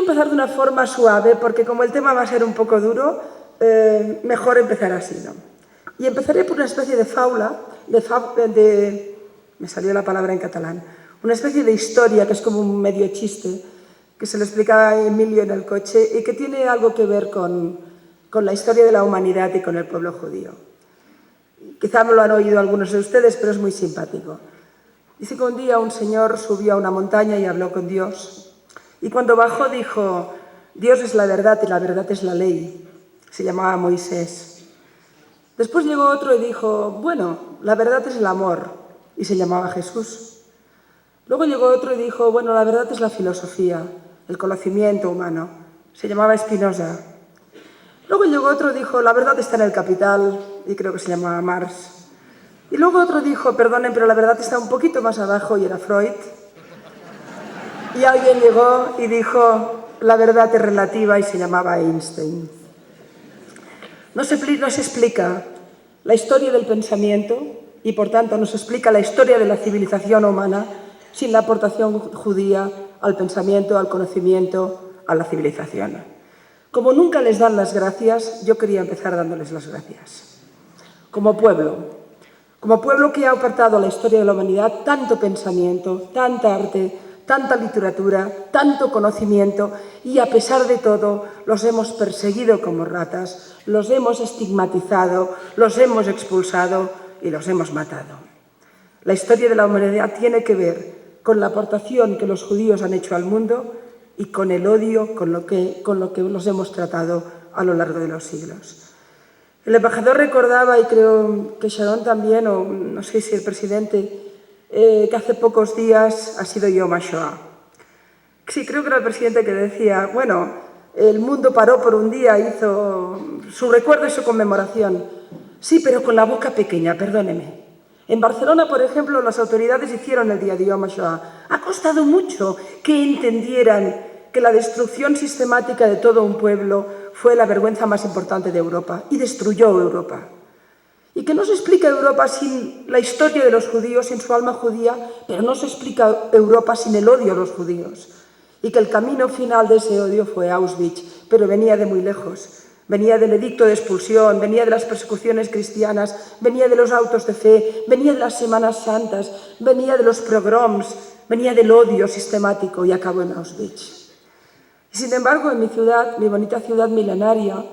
empezar de una forma suave, porque como el tema va a ser un poco duro, mejor empezar así, ¿no? Y empezaré por una especie de fábula, me salió la palabra en catalán, una especie de historia que es como un medio chiste, que se lo explicaba a Emilio en el coche y que tiene algo que ver con la historia de la humanidad y con el pueblo judío. Quizá me lo han oído algunos de ustedes, pero es muy simpático. Dice que un día un señor subió a una montaña y habló con Dios. Y cuando bajó dijo, Dios es la verdad y la verdad es la ley. Se llamaba Moisés. Después llegó otro y dijo, bueno, la verdad es el amor. Y se llamaba Jesús. Luego llegó otro y dijo, bueno, la verdad es la filosofía, el conocimiento humano. Se llamaba Spinoza. Luego llegó otro y dijo, la verdad está en el capital, y creo que se llamaba Marx. Y luego otro dijo, perdonen, pero la verdad está un poquito más abajo, y era Freud. Y alguien llegó y dijo, la verdad es relativa, y se llamaba Einstein. No se explica la historia del pensamiento, y por tanto no se explica la historia de la civilización humana sin la aportación judía al pensamiento, al conocimiento, a la civilización. Como nunca les dan las gracias, yo quería empezar dándoles las gracias. Como pueblo que ha aportado a la historia de la humanidad tanto pensamiento, tanta arte, tanta literatura, tanto conocimiento, y a pesar de todo los hemos perseguido como ratas, los hemos estigmatizado, los hemos expulsado y los hemos matado. La historia de la humanidad tiene que ver con la aportación que los judíos han hecho al mundo y con el odio con lo que los hemos tratado a lo largo de los siglos. El embajador recordaba, y creo que Sharon también, o no sé si el presidente, que hace pocos días ha sido Yom HaShoah. Sí, creo que era el presidente que decía, bueno, el mundo paró por un día, hizo su recuerdo y su conmemoración. Sí, pero con la boca pequeña, perdóneme. En Barcelona, por ejemplo, las autoridades hicieron el día de Yom HaShoah. Ha costado mucho que entendieran que la destrucción sistemática de todo un pueblo fue la vergüenza más importante de Europa y destruyó Europa. Y que no se explica Europa sin la historia de los judíos, sin su alma judía, pero no se explica Europa sin el odio a los judíos. Y que el camino final de ese odio fue Auschwitz, pero venía de muy lejos. Venía del edicto de expulsión, venía de las persecuciones cristianas, venía de los autos de fe, venía de las Semanas Santas, venía de los pogroms, venía del odio sistemático y acabó en Auschwitz. Y sin embargo, en mi ciudad, mi bonita ciudad milenaria,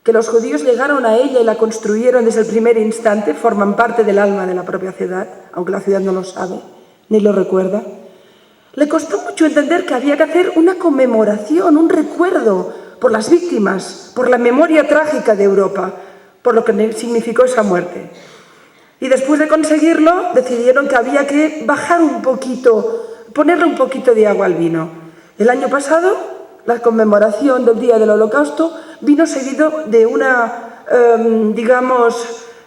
que los judíos llegaron a ella y la construyeron desde el primer instante, forman parte del alma de la propia ciudad, aunque la ciudad no lo sabe ni lo recuerda. Le costó mucho entender que había que hacer una conmemoración, un recuerdo por las víctimas, por la memoria trágica de Europa, por lo que significó esa muerte. Y después de conseguirlo, decidieron que había que bajar un poquito, ponerle un poquito de agua al vino. El año pasado, la conmemoración del Día del Holocausto vino seguido de una,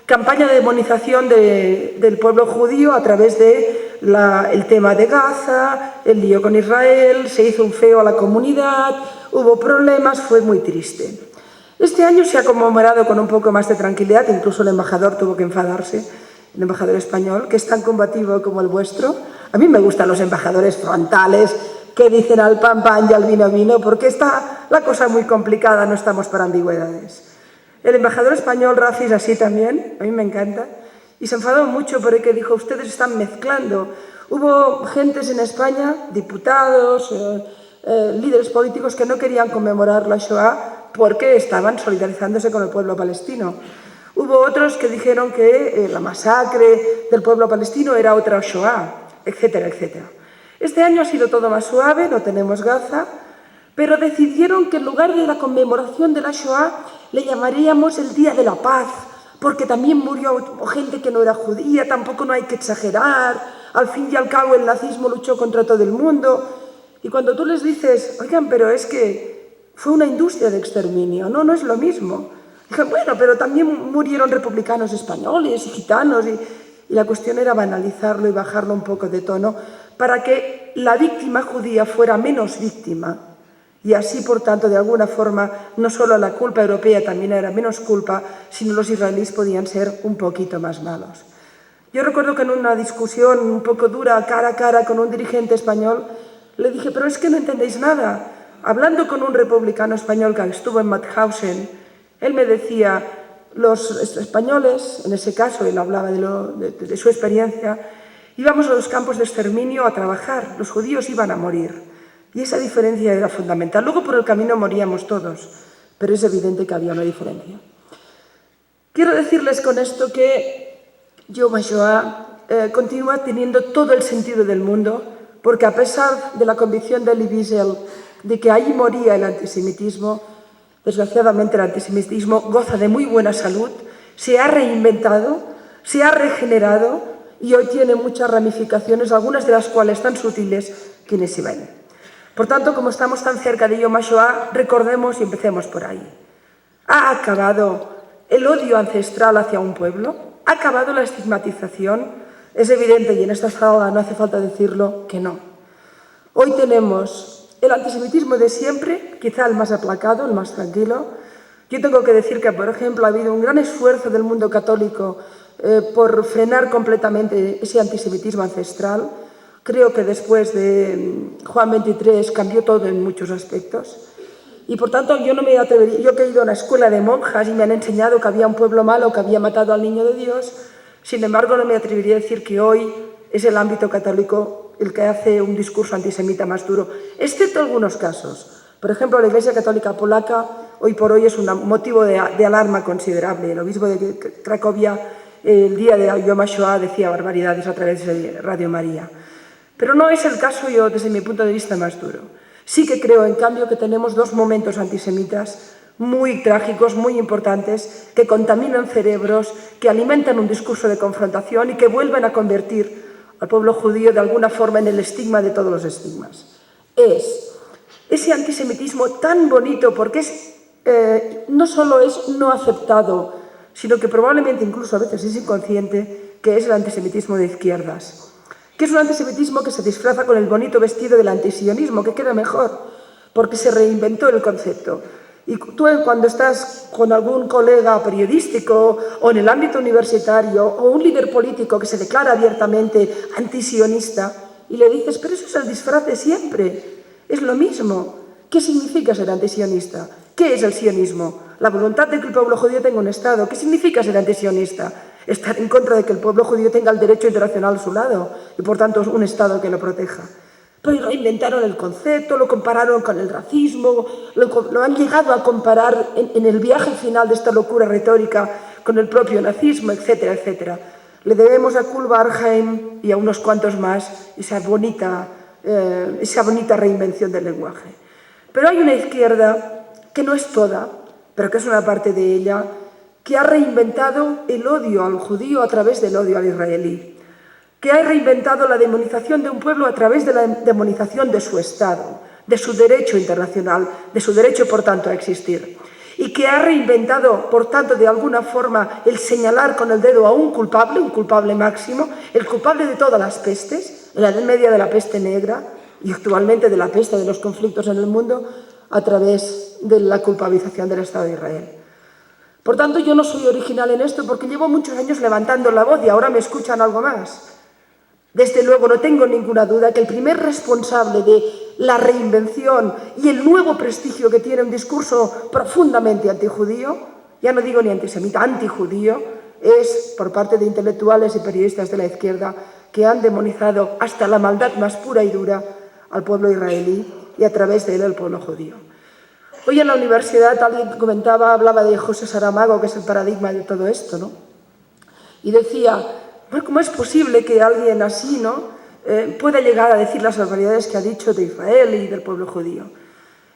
campaña de demonización del pueblo judío a través del tema de Gaza, el lío con Israel, se hizo un feo a la comunidad, hubo problemas, fue muy triste. Este año se ha conmemorado con un poco más de tranquilidad, incluso el embajador tuvo que enfadarse, el embajador español, que es tan combativo como el vuestro. A mí me gustan los embajadores frontales, que dicen al pan pan y al vino vino, porque está la cosa muy complicada, no estamos para ambigüedades. El embajador español, Rafi, es así también, a mí me encanta, y se enfadó mucho porque dijo, ustedes están mezclando. Hubo gentes en España, diputados, líderes políticos que no querían conmemorar la Shoah porque estaban solidarizándose con el pueblo palestino. Hubo otros que dijeron que la masacre del pueblo palestino era otra Shoah, etcétera, etcétera. Este año ha sido todo más suave, no tenemos Gaza, pero decidieron que en lugar de la conmemoración de la Shoah le llamaríamos el Día de la Paz, porque también murió gente que no era judía, tampoco no hay que exagerar, al fin y al cabo el nazismo luchó contra todo el mundo. Y cuando tú les dices, oigan, pero es que fue una industria de exterminio, no es lo mismo. Dije, bueno, pero también murieron republicanos españoles y gitanos, y la cuestión era banalizarlo y bajarlo un poco de tono para que la víctima judía fuera menos víctima. Y así, por tanto, de alguna forma, no solo la culpa europea también era menos culpa, sino los israelíes podían ser un poquito más malos. Yo recuerdo que en una discusión un poco dura, cara a cara, con un dirigente español, le dije, pero es que no entendéis nada. hablando con un republicano español que estuvo en Mauthausen, él me decía, los españoles, en ese caso él hablaba de su experiencia, íbamos a los campos de exterminio a trabajar, los judíos iban a morir. Y esa diferencia era fundamental. Luego por el camino moríamos todos, pero es evidente que había una diferencia. Quiero decirles con esto que Yom HaShoah continúa teniendo todo el sentido del mundo, porque a pesar de la convicción de Elie Wiesel de que ahí moría el antisemitismo, desgraciadamente el antisemitismo goza de muy buena salud, se ha reinventado, se ha regenerado y hoy tiene muchas ramificaciones, algunas de las cuales tan sutiles que ni se ven. Por tanto, como estamos tan cerca de Yom HaShoah, recordemos y empecemos por ahí. ¿Ha acabado el odio ancestral hacia un pueblo? ¿Ha acabado la estigmatización? Es evidente, y en esta sala no hace falta decirlo, que no. Hoy tenemos el antisemitismo de siempre, quizá el más aplacado, el más tranquilo. Yo tengo que decir que, por ejemplo, ha habido un gran esfuerzo del mundo católico por frenar completamente ese antisemitismo ancestral. Creo que después de Juan 23 cambió todo en muchos aspectos. Y por tanto yo no me atrevería, yo que he ido a una escuela de monjas y me han enseñado que había un pueblo malo que había matado al niño de Dios, sin embargo no me atrevería a decir que hoy es el ámbito católico el que hace un discurso antisemita más duro, excepto algunos casos. Por ejemplo, la Iglesia Católica Polaca hoy por hoy es un motivo de alarma considerable. El obispo de Cracovia el día de Yom HaShoah decía barbaridades a través de Radio María. Pero no es el caso yo desde mi punto de vista más duro. Sí que creo, en cambio, que tenemos dos momentos antisemitas muy trágicos, muy importantes, que contaminan cerebros, que alimentan un discurso de confrontación y que vuelven a convertir al pueblo judío de alguna forma en el estigma de todos los estigmas. Es ese antisemitismo tan bonito porque no solo es no aceptado, sino que probablemente incluso a veces es inconsciente, que es el antisemitismo de izquierdas. Que es un antisemitismo que se disfraza con el bonito vestido del antisionismo, que queda mejor, porque se reinventó el concepto. Y tú cuando estás con algún colega periodístico o en el ámbito universitario o un líder político que se declara abiertamente antisionista y le dices, pero eso es el disfraz de siempre, es lo mismo. ¿Qué significa ser antisionista? ¿Qué es el sionismo? La voluntad de que el pueblo judío tenga un Estado. ¿Qué significa ser antisionista? Estar en contra de que el pueblo judío tenga el derecho internacional a su lado y, por tanto, un Estado que lo proteja. Pero reinventaron el concepto, lo compararon con el racismo, lo han llegado a comparar en el viaje final de esta locura retórica con el propio nazismo, etcétera, etcétera. Le debemos a Kurt Waldheim y a unos cuantos más esa bonita reinvención del lenguaje. Pero hay una izquierda que no es toda, pero que es una parte de ella, que ha reinventado el odio al judío a través del odio al israelí, que ha reinventado la demonización de un pueblo a través de la demonización de su Estado, de su derecho internacional, de su derecho, por tanto, a existir, y que ha reinventado, por tanto, de alguna forma, el señalar con el dedo a un culpable máximo, el culpable de todas las pestes, en la Edad Media de la peste negra y actualmente de la peste de los conflictos en el mundo, a través de la culpabilización del Estado de Israel. Por tanto, yo no soy original en esto porque llevo muchos años levantando la voz y ahora me escuchan algo más. Desde luego, no tengo ninguna duda que el primer responsable de la reinvención y el nuevo prestigio que tiene un discurso profundamente antijudío, ya no digo ni antisemita, antijudío, es por parte de intelectuales y periodistas de la izquierda que han demonizado hasta la maldad más pura y dura al pueblo israelí y a través de él al pueblo judío. Hoy en la universidad alguien hablaba de José Saramago, que es el paradigma de todo esto, ¿no? Y decía, bueno, ¿cómo es posible que alguien así, ¿no?, pueda llegar a decir las barbaridades que ha dicho de Israel y del pueblo judío?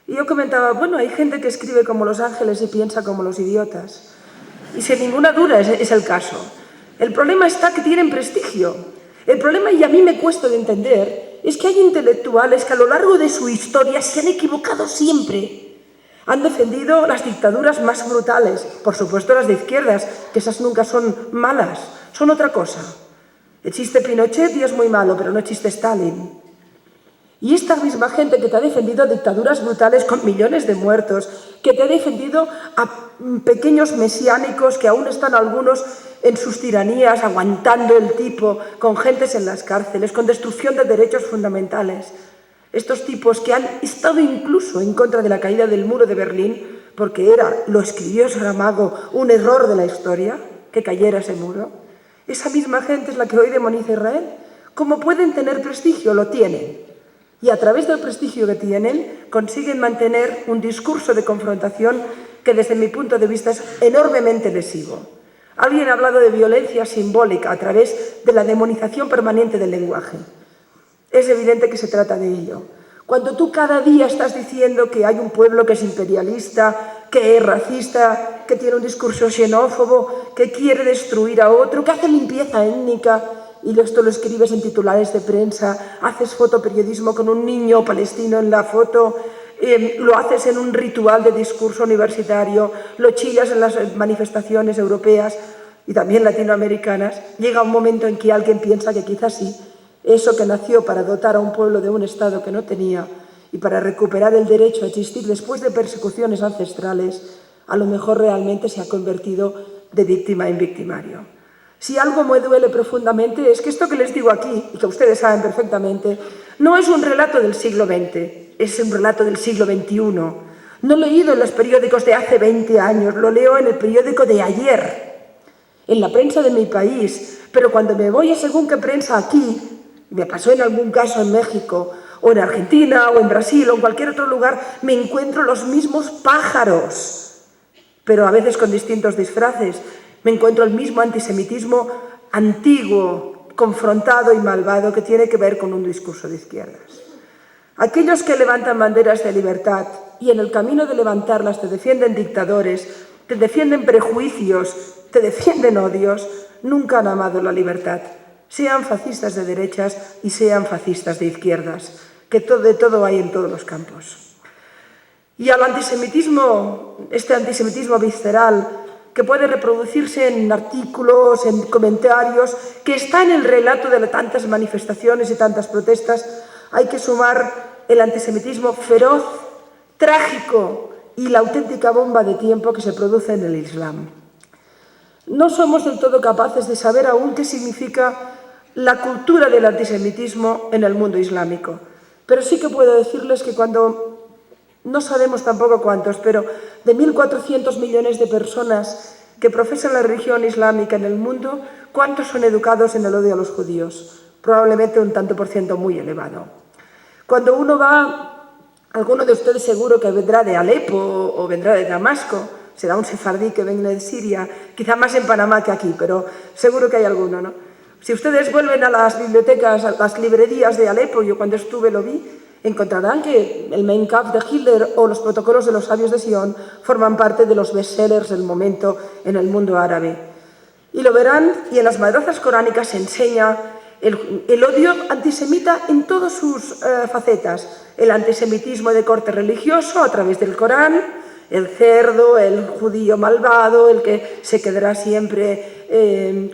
Y yo comentaba, bueno, hay gente que escribe como los ángeles y piensa como los idiotas. Y sin ninguna duda es el caso. El problema está que tienen prestigio. El problema, y a mí me cuesta de entender, es que hay intelectuales que a lo largo de su historia se han equivocado siempre. Han defendido las dictaduras más brutales, por supuesto las de izquierdas, que esas nunca son malas, son otra cosa. Existe Pinochet y es muy malo, pero no existe Stalin. Y esta misma gente que te ha defendido dictaduras brutales con millones de muertos, que te ha defendido a pequeños mesiánicos que aún están algunos en sus tiranías, aguantando el tipo, con gentes en las cárceles, con destrucción de derechos fundamentales. Estos tipos que han estado incluso en contra de la caída del muro de Berlín, porque lo escribió Saramago, un error de la historia, que cayera ese muro. Esa misma gente es la que hoy demoniza a Israel. ¿Cómo pueden tener prestigio? Lo tienen. Y a través del prestigio que tienen, consiguen mantener un discurso de confrontación que desde mi punto de vista es enormemente lesivo. Alguien ha hablado de violencia simbólica a través de la demonización permanente del lenguaje. Es evidente que se trata de ello. Cuando tú cada día estás diciendo que hay un pueblo que es imperialista, que es racista, que tiene un discurso xenófobo, que quiere destruir a otro, que hace limpieza étnica, y esto lo escribes en titulares de prensa, haces fotoperiodismo con un niño palestino en la foto, lo haces en un ritual de discurso universitario, lo chillas en las manifestaciones europeas y también latinoamericanas, llega un momento en que alguien piensa que quizás sí, eso que nació para dotar a un pueblo de un Estado que no tenía y para recuperar el derecho a existir después de persecuciones ancestrales, a lo mejor realmente se ha convertido de víctima en victimario. Si algo me duele profundamente es que esto que les digo aquí, y que ustedes saben perfectamente, no es un relato del siglo XX, es un relato del siglo XXI. No lo he leído en los periódicos de hace 20 años, lo leo en el periódico de ayer, en la prensa de mi país, pero cuando me voy a según qué prensa aquí, me pasó en algún caso en México, o en Argentina, o en Brasil, o en cualquier otro lugar, me encuentro los mismos pájaros, pero a veces con distintos disfraces. Me encuentro el mismo antisemitismo antiguo, confrontado y malvado que tiene que ver con un discurso de izquierdas. Aquellos que levantan banderas de libertad y en el camino de levantarlas te defienden dictadores, te defienden prejuicios, te defienden odios, nunca han amado la libertad. Sean fascistas de derechas y sean fascistas de izquierdas, que de todo hay en todos los campos. Y al antisemitismo, este antisemitismo visceral, que puede reproducirse en artículos, en comentarios, que está en el relato de tantas manifestaciones y tantas protestas, hay que sumar el antisemitismo feroz, trágico y la auténtica bomba de tiempo que se produce en el Islam. No somos del todo capaces de saber aún qué significa la cultura del antisemitismo en el mundo islámico, pero sí que puedo decirles que cuando, no sabemos tampoco cuántos, pero de 1.400 millones de personas que profesan la religión islámica en el mundo, ¿cuántos son educados en el odio a los judíos? Probablemente un tanto por ciento muy elevado. Cuando uno va, alguno de ustedes seguro que vendrá de Alepo o vendrá de Damasco, será un sefardí que venga de Siria, quizá más en Panamá que aquí, pero seguro que hay alguno, ¿no? Si ustedes vuelven a las bibliotecas, a las librerías de Alepo, yo cuando estuve lo vi, encontrarán que el Mein Kampf de Hitler o los protocolos de los sabios de Sion forman parte de los bestsellers del momento en el mundo árabe. Y lo verán, y en las madrazas coránicas se enseña el odio antisemita en todas sus facetas. El antisemitismo de corte religioso a través del Corán, el cerdo, el judío malvado, el que se quedará siempre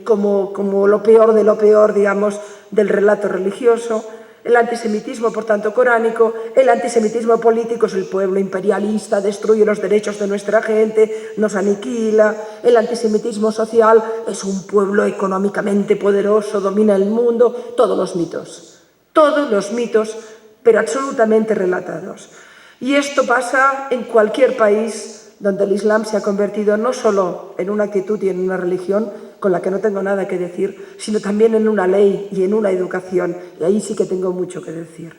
como lo peor de lo peor, digamos, del relato religioso. El antisemitismo, por tanto, coránico, el antisemitismo político es el pueblo imperialista, destruye los derechos de nuestra gente, nos aniquila. El antisemitismo social es un pueblo económicamente poderoso, domina el mundo. Todos los mitos, pero absolutamente relatados. Y esto pasa en cualquier país donde el Islam se ha convertido no solo en una actitud y en una religión con la que no tengo nada que decir, sino también en una ley y en una educación, y ahí sí que tengo mucho que decir.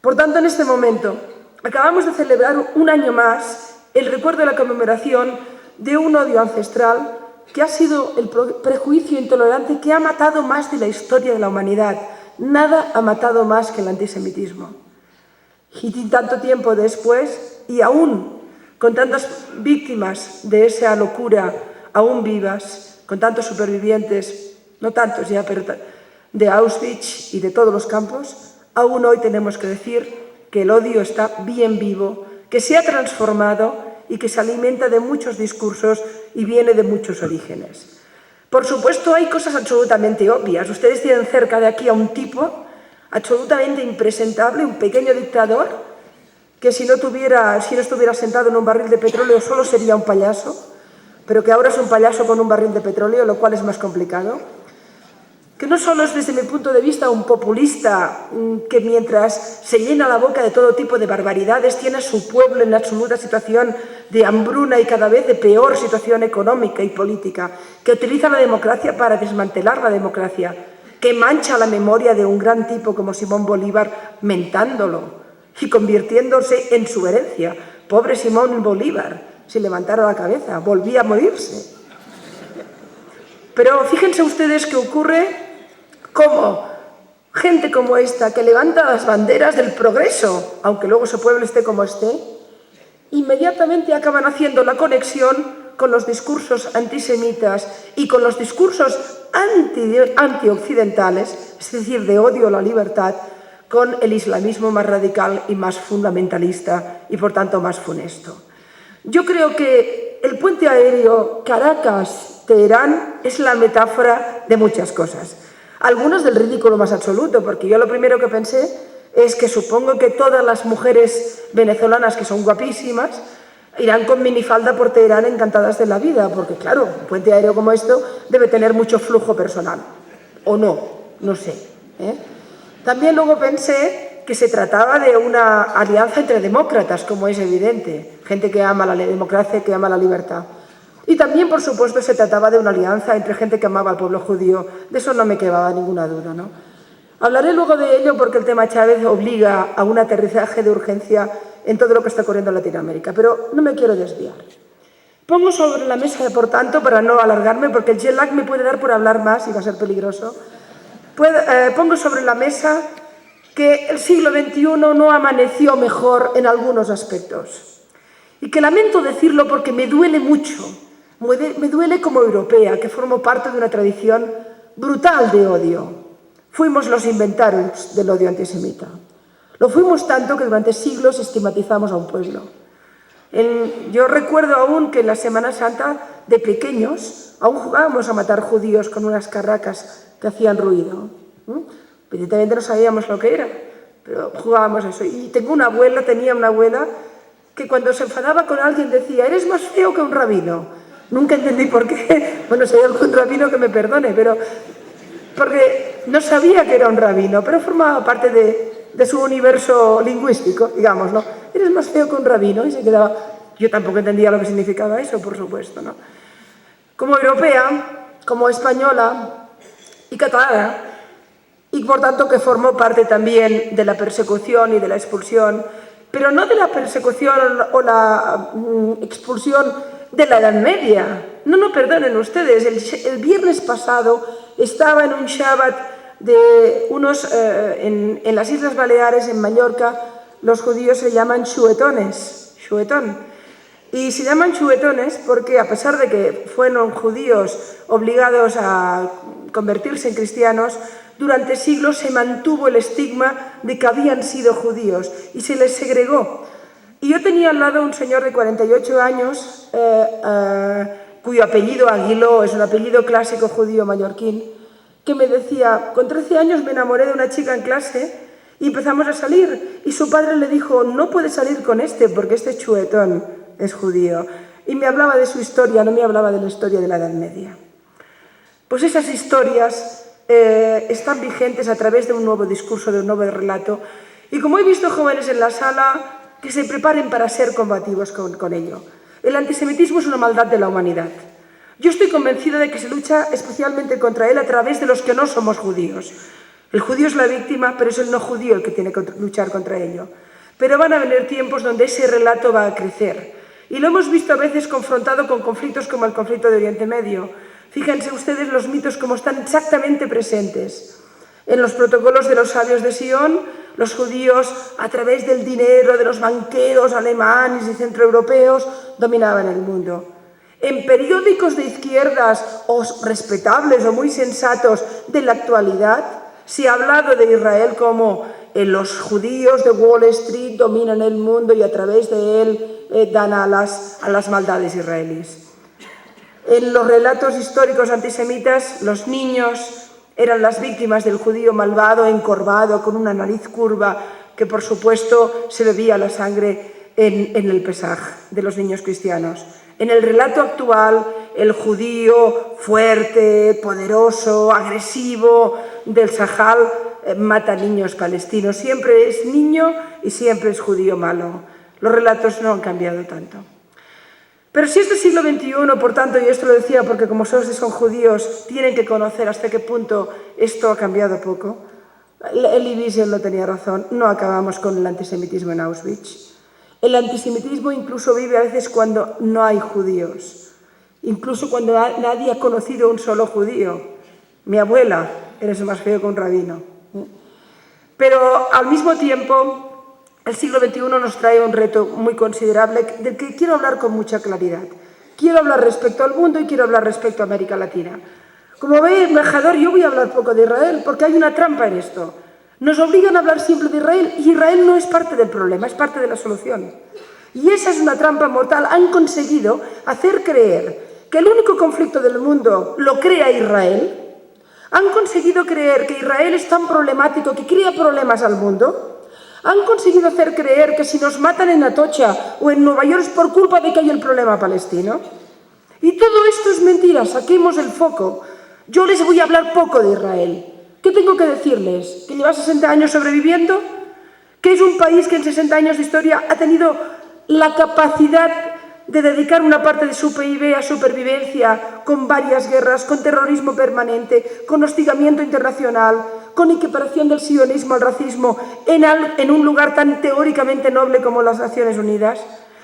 Por tanto, en este momento, acabamos de celebrar un año más el recuerdo de la conmemoración de un odio ancestral que ha sido el prejuicio intolerante que ha matado más de la historia de la humanidad. Nada ha matado más que el antisemitismo. Y tanto tiempo después, y aún con tantas víctimas de esa locura aún vivas, con tantos supervivientes, no tantos ya, pero de Auschwitz y de todos los campos, aún hoy tenemos que decir que el odio está bien vivo, que se ha transformado y que se alimenta de muchos discursos y viene de muchos orígenes. Por supuesto, hay cosas absolutamente obvias. Ustedes tienen cerca de aquí a un tipo absolutamente impresentable, un pequeño dictador, que si no estuviera sentado en un barril de petróleo solo sería un payaso, pero que ahora es un payaso con un barril de petróleo, lo cual es más complicado. que no solo es desde mi punto de vista un populista que mientras se llena la boca de todo tipo de barbaridades tiene a su pueblo en absoluta situación de hambruna y cada vez de peor situación económica y política, que utiliza la democracia para desmantelar la democracia, que mancha la memoria de un gran tipo como Simón Bolívar mentándolo y convirtiéndose en su herencia. Pobre Simón Bolívar, si levantara la cabeza, volvía a morirse. Pero fíjense ustedes que ocurre como gente como esta, que levanta las banderas del progreso, aunque luego su pueblo esté como esté, inmediatamente acaban haciendo la conexión con los discursos antisemitas y con los discursos antioccidentales, es decir, de odio a la libertad, con el islamismo más radical y más fundamentalista y, por tanto, más funesto. Yo creo que el puente aéreo Caracas-Teherán es la metáfora de muchas cosas. Algunas del ridículo más absoluto, porque yo lo primero que pensé es que supongo que todas las mujeres venezolanas que son guapísimas irán con minifalda por Teherán encantadas de la vida, porque claro, un puente aéreo como esto debe tener mucho flujo personal, o no sé. También luego pensé que se trataba de una alianza entre demócratas, como es evidente, gente que ama la democracia y que ama la libertad. Y también, por supuesto, se trataba de una alianza entre gente que amaba al pueblo judío. De eso no me quedaba ninguna duda, ¿no? Hablaré luego de ello porque el tema Chávez obliga a un aterrizaje de urgencia en todo lo que está ocurriendo en Latinoamérica, pero no me quiero desviar. Pongo sobre la mesa, por tanto, para no alargarme, porque el jet lag me puede dar por hablar más y va a ser peligroso, pongo sobre la mesa que el siglo XXI no amaneció mejor en algunos aspectos. Y que lamento decirlo porque me duele mucho. Me duele como europea, que formo parte de una tradición brutal de odio. Fuimos los inventarios del odio antisemita. Lo fuimos tanto que durante siglos estigmatizamos a un pueblo. Yo recuerdo aún que en la Semana Santa, de pequeños, aún jugábamos a matar judíos con unas carracas que hacían ruido. Evidentemente no sabíamos lo que era, pero jugábamos a eso. Y tenía una abuela, que cuando se enfadaba con alguien decía: eres más feo que un rabino. Nunca entendí por qué. Bueno, si hay algún rabino que me perdone, pero porque no sabía que era un rabino, pero formaba parte de su universo lingüístico, digamos, ¿no? Eres más feo que un rabino, y se quedaba. Yo tampoco entendía lo que significaba eso, por supuesto, ¿no? Como europea, como española y catalana, y por tanto que formó parte también de la persecución y de la expulsión, pero no de la persecución o la expulsión de la Edad Media. No, perdonen ustedes, el viernes pasado estaba en un Shabbat de unos, en las Islas Baleares, en Mallorca, los judíos se llaman chuetones, chuetón. Y se llaman chuetones porque, a pesar de que fueron judíos obligados a convertirse en cristianos, durante siglos se mantuvo el estigma de que habían sido judíos y se les segregó. Y yo tenía al lado un señor de 48 años, cuyo apellido Aguiló es un apellido clásico judío mallorquín, que me decía: con 13 años me enamoré de una chica en clase y empezamos a salir. Y su padre le dijo: no puedes salir con este porque este chuetón es judío. Y me hablaba de su historia, no me hablaba de la historia de la Edad Media. Pues esas historias están vigentes a través de un nuevo discurso, de un nuevo relato. Y como he visto jóvenes en la sala, que se preparen para ser combativos con ello. El antisemitismo es una maldad de la humanidad. Yo estoy convencida de que se lucha especialmente contra él a través de los que no somos judíos. El judío es la víctima, pero es el no judío el que tiene que luchar contra ello. Pero van a venir tiempos donde ese relato va a crecer. Y lo hemos visto a veces confrontado con conflictos como el conflicto de Oriente Medio. Fíjense ustedes los mitos como están exactamente presentes. En los protocolos de los sabios de Sion, los judíos, a través del dinero de los banqueros alemanes y centroeuropeos, dominaban el mundo. En periódicos de izquierdas, o respetables o muy sensatos de la actualidad, se ha hablado de Israel como los judíos de Wall Street dominan el mundo y a través de él dan alas a las maldades israelíes. En los relatos históricos antisemitas, los niños eran las víctimas del judío malvado, encorvado, con una nariz curva, que por supuesto se bebía la sangre en el Pesaj de los niños cristianos. En el relato actual, el judío fuerte, poderoso, agresivo del Sahel mata niños palestinos. Siempre es niño y siempre es judío malo. Los relatos no han cambiado tanto. Pero si es del siglo XXI, por tanto, y esto lo decía porque como ustedes son judíos, tienen que conocer hasta qué punto esto ha cambiado poco. Elie Wiesel no tenía razón, no acabamos con el antisemitismo en Auschwitz. El antisemitismo incluso vive a veces cuando no hay judíos, incluso cuando nadie ha conocido un solo judío. Mi abuela, eres más feo que un rabino. Pero al mismo tiempo, el siglo XXI nos trae un reto muy considerable del que quiero hablar con mucha claridad. Quiero hablar respecto al mundo y quiero hablar respecto a América Latina. Como ve, embajador, yo voy a hablar poco de Israel porque hay una trampa en esto. Nos obligan a hablar siempre de Israel y Israel no es parte del problema, es parte de la solución. Y esa es una trampa mortal. Han conseguido hacer creer que el único conflicto del mundo lo crea Israel. Han conseguido creer que Israel es tan problemático que crea problemas al mundo. Han conseguido hacer creer que si nos matan en Atocha o en Nueva York es por culpa de que hay el problema palestino. Y todo esto es mentira, saquemos el foco. Yo les voy a hablar poco de Israel. ¿Qué tengo que decirles? ¿Que lleva 60 años sobreviviendo? ¿Que es un país que en 60 años de historia ha tenido la capacidad de dedicar una parte de su PIB a supervivencia, con varias guerras, con terrorismo permanente, con hostigamiento internacional, con equiparación del sionismo al racismo en un lugar tan teóricamente noble como las Naciones Unidas?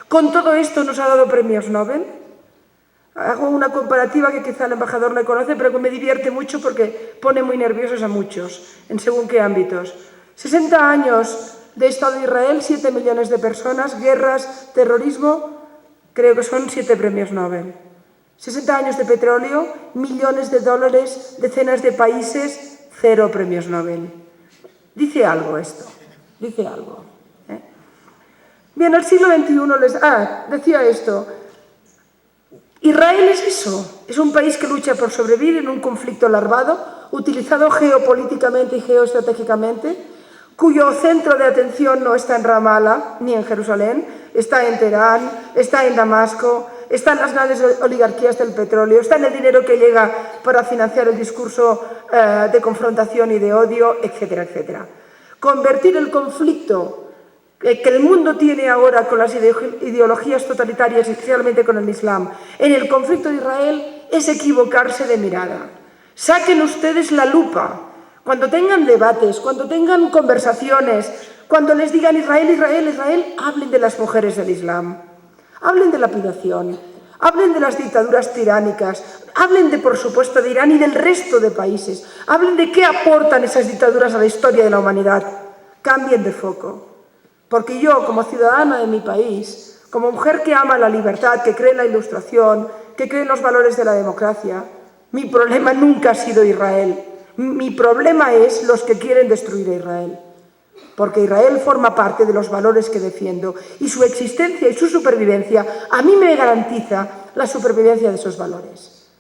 ¿Con todo esto nos ha dado premios Nobel? Hago una comparativa que quizá el embajador no conoce, pero que me divierte mucho porque pone muy nerviosos a muchos, en según qué ámbitos. 60 años de Estado de Israel, 7 millones de personas, guerras, terrorismo, creo que son 7 premios Nobel. 60 años de petróleo, millones de dólares, decenas de países, 0 premios Nobel. Dice algo esto, dice algo. Bien, el siglo XXI decía esto. Israel es eso, es un país que lucha por sobrevivir en un conflicto larvado, utilizado geopolíticamente y geoestratégicamente, cuyo centro de atención no está en Ramallah ni en Jerusalén, está en Teherán, está en Damasco, está en las grandes oligarquías del petróleo, está en el dinero que llega para financiar el discurso de confrontación y de odio, etcétera, etcétera. Convertir el conflicto que el mundo tiene ahora con las ideologías totalitarias, especialmente con el Islam, en el conflicto de Israel, es equivocarse de mirada. Saquen ustedes la lupa. Cuando tengan debates, cuando tengan conversaciones, cuando les digan Israel, Israel, Israel, hablen de las mujeres del Islam, hablen de la lapidación, hablen de las dictaduras tiránicas, hablen de, por supuesto, de Irán y del resto de países, hablen de qué aportan esas dictaduras a la historia de la humanidad. Cambien de foco. Porque yo, como ciudadana de mi país, como mujer que ama la libertad, que cree en la Ilustración, que cree en los valores de la democracia, mi problema nunca ha sido Israel. Mi problema es los que quieren destruir a Israel. Porque Israel forma parte de los valores que defiendo y su existencia y su supervivencia a mí me garantiza la supervivencia de esos valores.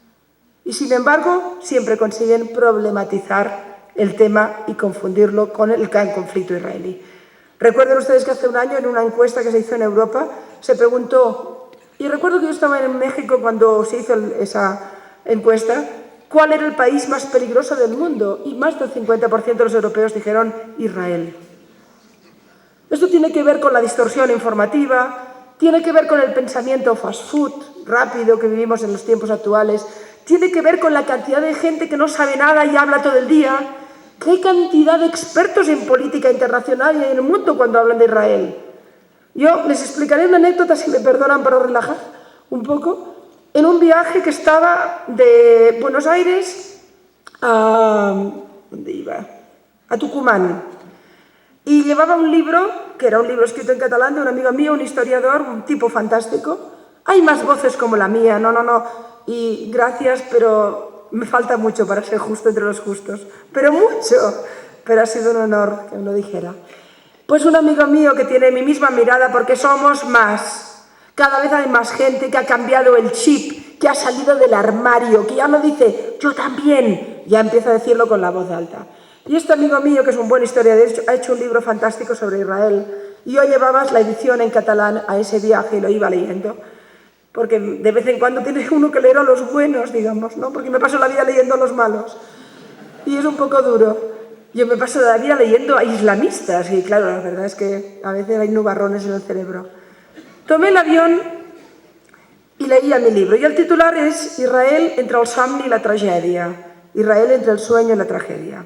Y sin embargo, siempre consiguen problematizar el tema y confundirlo con el gran conflicto israelí. Recuerden ustedes que hace un año, en una encuesta que se hizo en Europa, se preguntó, y recuerdo que yo estaba en México cuando se hizo esa encuesta, ¿cuál era el país más peligroso del mundo? Y más del 50% de los europeos dijeron Israel. Esto tiene que ver con la distorsión informativa, tiene que ver con el pensamiento fast food rápido que vivimos en los tiempos actuales, tiene que ver con la cantidad de gente que no sabe nada y habla todo el día. ¿Qué cantidad de expertos en política internacional y en el mundo cuando hablan de Israel? Yo les explicaré una anécdota, si me perdonan, para relajar un poco. En un viaje que estaba de Buenos Aires a... ¿dónde iba? A Tucumán. Y llevaba un libro, que era un libro escrito en catalán de un amigo mío, un historiador, un tipo fantástico. Hay más voces como la mía, no. Y gracias, pero me falta mucho para ser justo entre los justos, pero mucho, pero ha sido un honor que me lo dijera. Pues un amigo mío que tiene mi misma mirada porque somos más, cada vez hay más gente que ha cambiado el chip, que ha salido del armario, que ya no dice yo también, ya empieza a decirlo con la voz alta. Y este amigo mío, que es un buen historiador, ha hecho un libro fantástico sobre Israel y yo llevaba la edición en catalán a ese viaje y lo iba leyendo. porque de vez en cuando tiene uno que leer a los buenos, digamos, ¿no? Porque me paso la vida leyendo a los malos. Y es un poco duro. Yo me paso la vida leyendo a islamistas, y claro, la verdad es que a veces hay nubarrones en el cerebro. Tomé el avión y leía mi libro, y el titular es Israel entre el somni y la tragedia. Israel entre el sueño y la tragedia.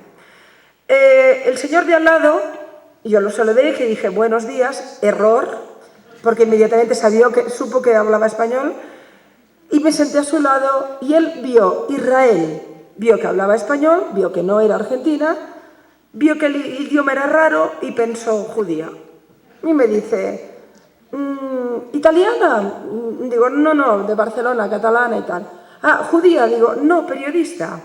El señor de al lado, yo lo saludé y dije buenos días, error, porque inmediatamente supo que hablaba español, y me senté a su lado y él vio Israel, vio que hablaba español, vio que no era argentina, vio que el idioma era raro y pensó judía. Y me dice, ¿italiana? Digo, no, de Barcelona, catalana y tal. Ah, judía, digo, no, periodista.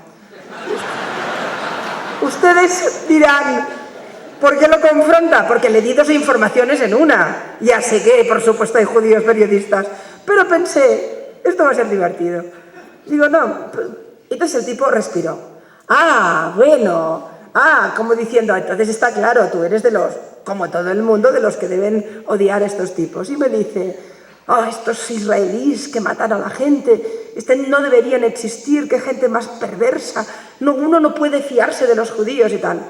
Ustedes dirán, ¿por qué lo confronta? Porque le di dos informaciones en una. Ya sé que, por supuesto, hay judíos periodistas, pero pensé, esto va a ser divertido. Digo, no. Entonces el tipo respiró. Ah, bueno. Ah, como diciendo, entonces está claro, tú eres de los, como todo el mundo, de los que deben odiar a estos tipos. Y me dice, estos israelíes que matan a la gente, no deberían existir, qué gente más perversa, uno no puede fiarse de los judíos y tal.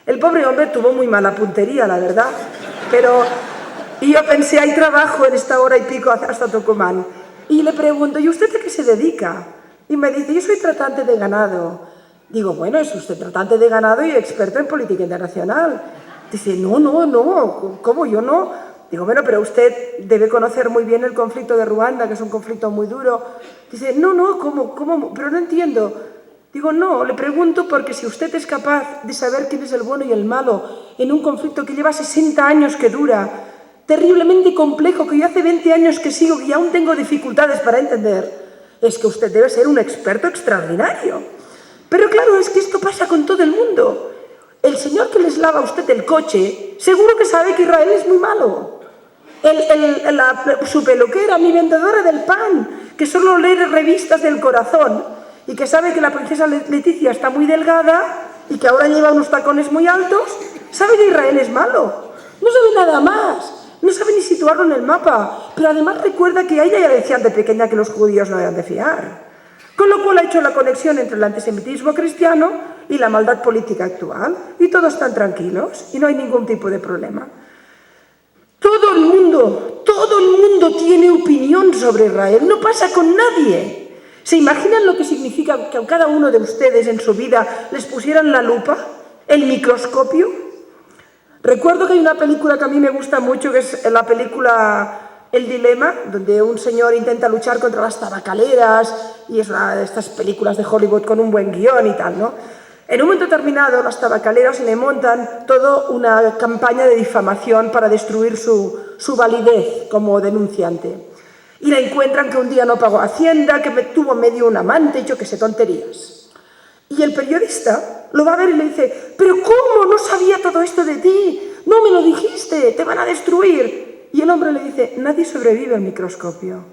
El pobre hombre tuvo muy mala puntería, la verdad, y yo pensé, hay trabajo en esta hora y pico hasta Tucumán. Y le pregunto, ¿y usted a qué se dedica? Y me dice, yo soy tratante de ganado. Digo, bueno, es usted tratante de ganado y experto en política internacional. Dice, no, ¿cómo yo no? Digo, bueno, pero usted debe conocer muy bien el conflicto de Ruanda, que es un conflicto muy duro. Dice, no, ¿cómo? Pero no entiendo. Digo, no, le pregunto porque si usted es capaz de saber quién es el bueno y el malo en un conflicto que lleva 60 años que dura, terriblemente complejo, que yo hace 20 años que sigo y aún tengo dificultades para entender, es que usted debe ser un experto extraordinario. Pero claro, es que esto pasa con todo el mundo. El señor que les lava a usted el coche, seguro que sabe que Israel es muy malo. Su peluquera, mi vendedora del pan, que solo lee revistas del corazón y que sabe que la princesa Leticia está muy delgada y que ahora lleva unos tacones muy altos, sabe que Israel es malo. No sabe nada más. No sabe ni situarlo en el mapa. Pero además recuerda que a ella ya decían de pequeña que los judíos no eran de fiar. Con lo cual ha hecho la conexión entre el antisemitismo cristiano y la maldad política actual. Y todos están tranquilos y no hay ningún tipo de problema. Todo el mundo tiene opinión sobre Israel. No pasa con nadie. ¿Se imaginan lo que significa que a cada uno de ustedes en su vida les pusieran la lupa, el microscopio? Recuerdo que hay una película que a mí me gusta mucho, que es la película El Dilema, donde un señor intenta luchar contra las tabacaleras, y es una de estas películas de Hollywood con un buen guión y tal, ¿no? En un momento determinado, las tabacaleras le montan toda una campaña de difamación para destruir su validez como denunciante. Y la encuentran que un día no pagó Hacienda, que tuvo medio un amante, y yo qué sé, tonterías. Y el periodista lo va a ver y le dice, ¿pero cómo? No sabía todo esto de ti, no me lo dijiste, te van a destruir. Y el hombre le dice, nadie sobrevive al microscopio.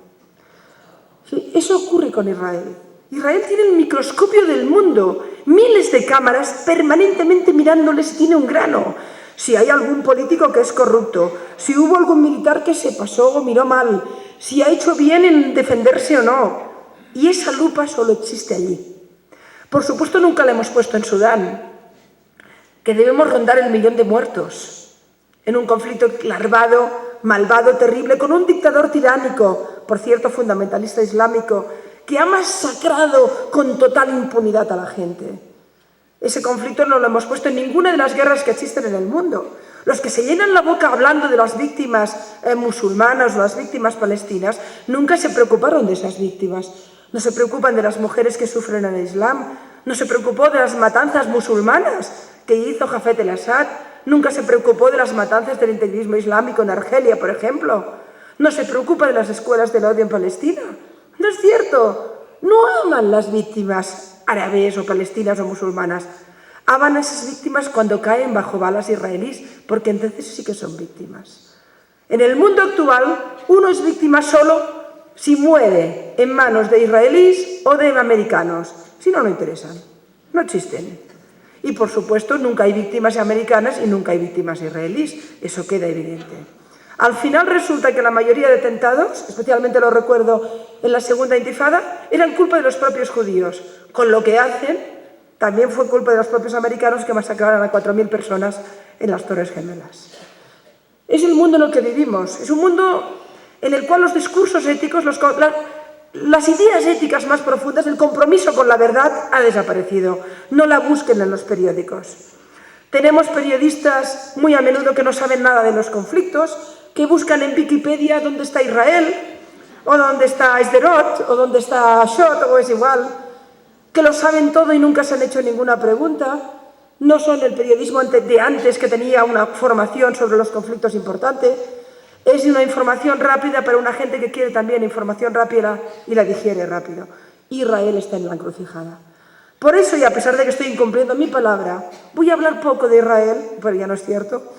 Sí, eso ocurre con Israel. Israel tiene el microscopio del mundo, miles de cámaras permanentemente mirándole si tiene un grano, si hay algún político que es corrupto, si hubo algún militar que se pasó o miró mal, si ha hecho bien en defenderse o no. Y esa lupa solo existe allí. Por supuesto, nunca la hemos puesto en Sudán, que debemos rondar el 1.000.000 de muertos en un conflicto larvado, malvado, terrible, con un dictador tiránico, por cierto, fundamentalista islámico, que ha masacrado con total impunidad a la gente. Ese conflicto no lo hemos puesto en ninguna de las guerras que existen en el mundo. Los que se llenan la boca hablando de las víctimas musulmanas o las víctimas palestinas nunca se preocuparon de esas víctimas. No se preocupan de las mujeres que sufren en el Islam. No se preocupó de las matanzas musulmanas que hizo Hafez el-Assad. Nunca se preocupó de las matanzas del integrismo islámico en Argelia, por ejemplo. No se preocupa de las escuelas del odio en Palestina. No es cierto. No aman las víctimas árabes o palestinas o musulmanas. Aman a esas víctimas cuando caen bajo balas israelíes, porque entonces sí que son víctimas. En el mundo actual, uno es víctima solo si muere en manos de israelíes o de americanos. Si no, no interesan. No existen. Y, por supuesto, nunca hay víctimas americanas y nunca hay víctimas israelíes. Eso queda evidente. Al final resulta que la mayoría de atentados, especialmente lo recuerdo en la segunda intifada, eran culpa de los propios judíos. Con lo que hacen, también fue culpa de los propios americanos que masacraron a 4.000 personas en las Torres Gemelas. Es el mundo en el que vivimos, es un mundo en el cual los discursos éticos, las ideas éticas más profundas, el compromiso con la verdad ha desaparecido. No la busquen en los periódicos. Tenemos periodistas muy a menudo que no saben nada de los conflictos, que buscan en Wikipedia dónde está Israel, o dónde está Sderot, o dónde está Shot, o es igual, que lo saben todo y nunca se han hecho ninguna pregunta. No son el periodismo de antes que tenía una formación sobre los conflictos importante. Es una información rápida para una gente que quiere también información rápida y la digiere rápido. Israel está en la encrucijada. Por eso, y a pesar de que estoy incumpliendo mi palabra, voy a hablar poco de Israel, pero ya no es cierto,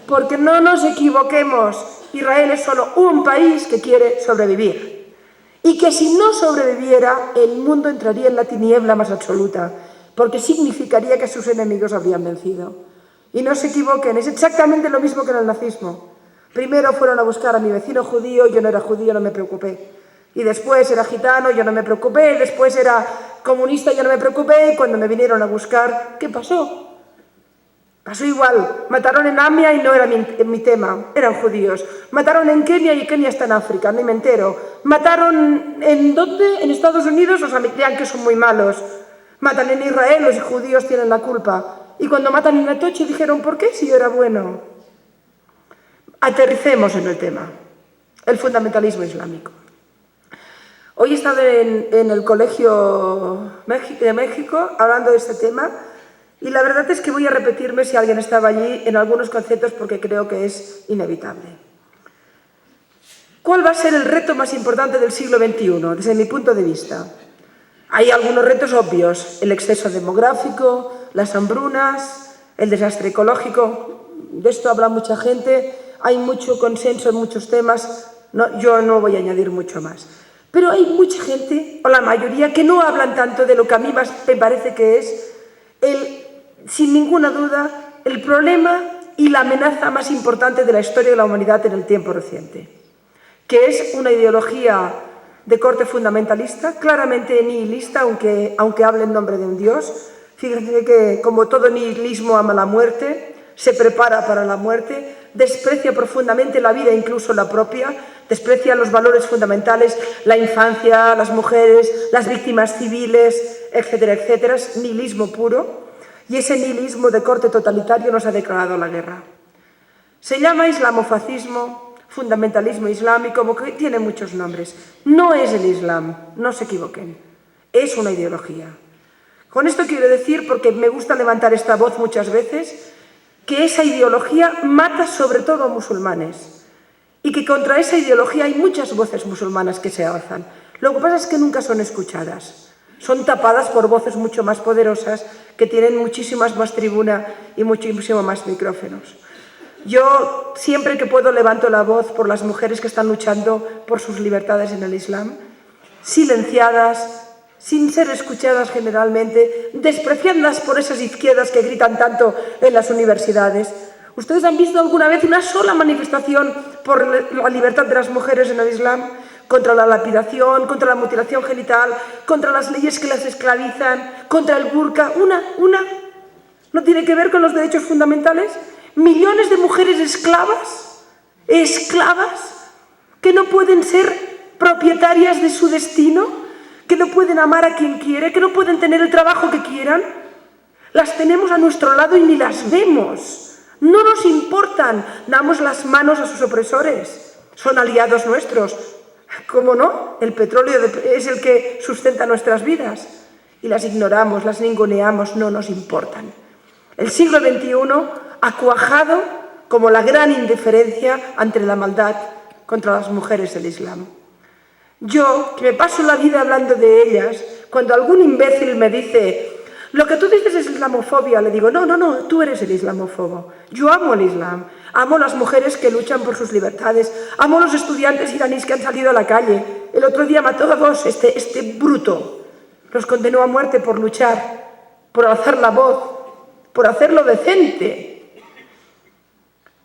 porque no nos equivoquemos, Israel es solo un país que quiere sobrevivir. Y que si no sobreviviera, el mundo entraría en la tiniebla más absoluta, porque significaría que sus enemigos habrían vencido. Y no se equivoquen, es exactamente lo mismo que en el nazismo. Primero fueron a buscar a mi vecino judío, yo no era judío, no me preocupé. Y después era gitano, yo no me preocupé, después era comunista, yo no me preocupé, y cuando me vinieron a buscar, ¿qué pasó? Pasó igual, mataron en Amia y no era mi tema, eran judíos. Mataron en Kenia y Kenia está en África, ni me entero. Mataron ¿en dónde? En Estados Unidos, los americanos que son muy malos. Matan en Israel, los judíos tienen la culpa. Y cuando matan en Atocha dijeron, ¿por qué si yo era bueno? Aterricemos en el tema, el fundamentalismo islámico. Hoy he estado en el Colegio de México hablando de este tema y la verdad es que voy a repetirme, si alguien estaba allí, en algunos conceptos porque creo que es inevitable. ¿Cuál va a ser el reto más importante del siglo XXI, desde mi punto de vista? Hay algunos retos obvios, el exceso demográfico, las hambrunas, el desastre ecológico. De esto habla mucha gente, hay mucho consenso en muchos temas, yo no voy a añadir mucho más. Pero hay mucha gente, o la mayoría, que no hablan tanto de lo que a mí más me parece que es, sin ninguna duda, el problema y la amenaza más importante de la historia de la humanidad en el tiempo reciente, que es una ideología de corte fundamentalista, claramente nihilista, aunque hable en nombre de un Dios. Fíjense que, como todo nihilismo, ama la muerte, se prepara para la muerte, desprecia profundamente la vida, incluso la propia, desprecia los valores fundamentales, la infancia, las mujeres, las víctimas civiles, etcétera, etcétera. Es nihilismo puro, y ese nihilismo de corte totalitario nos ha declarado la guerra. Se llama islamofascismo, fundamentalismo islámico, que tiene muchos nombres. No es el Islam, no se equivoquen, es una ideología. Con esto quiero decir, porque me gusta levantar esta voz muchas veces, que esa ideología mata sobre todo a musulmanes y que contra esa ideología hay muchas voces musulmanas que se alzan. Lo que pasa es que nunca son escuchadas, son tapadas por voces mucho más poderosas que tienen muchísimas más tribuna y muchísimo más micrófonos. Yo siempre que puedo levanto la voz por las mujeres que están luchando por sus libertades en el Islam, silenciadas, sin ser escuchadas generalmente, despreciadas por esas izquierdas que gritan tanto en las universidades. ¿Ustedes han visto alguna vez una sola manifestación por la libertad de las mujeres en el Islam? Contra la lapidación, contra la mutilación genital, contra las leyes que las esclavizan, contra el burka. Una. ¿No tiene que ver con los derechos fundamentales? Millones de mujeres esclavas, que no pueden ser propietarias de su destino, que no pueden amar a quien quiere, que no pueden tener el trabajo que quieran. Las tenemos a nuestro lado y ni las vemos. No nos importan, damos las manos a sus opresores. Son aliados nuestros. ¿Cómo no? El petróleo es el que sustenta nuestras vidas. Y las ignoramos, las ninguneamos, no nos importan. El siglo XXI ha cuajado como la gran indiferencia ante la maldad contra las mujeres del Islam. Yo, que me paso la vida hablando de ellas, cuando algún imbécil me dice lo que tú dices es islamofobia, le digo, no, tú eres el islamófobo. Yo amo el Islam, amo las mujeres que luchan por sus libertades, amo los estudiantes iraníes que han salido a la calle. El otro día mató a dos, este bruto. Los condenó a muerte por luchar, por alzar la voz, por hacerlo decente.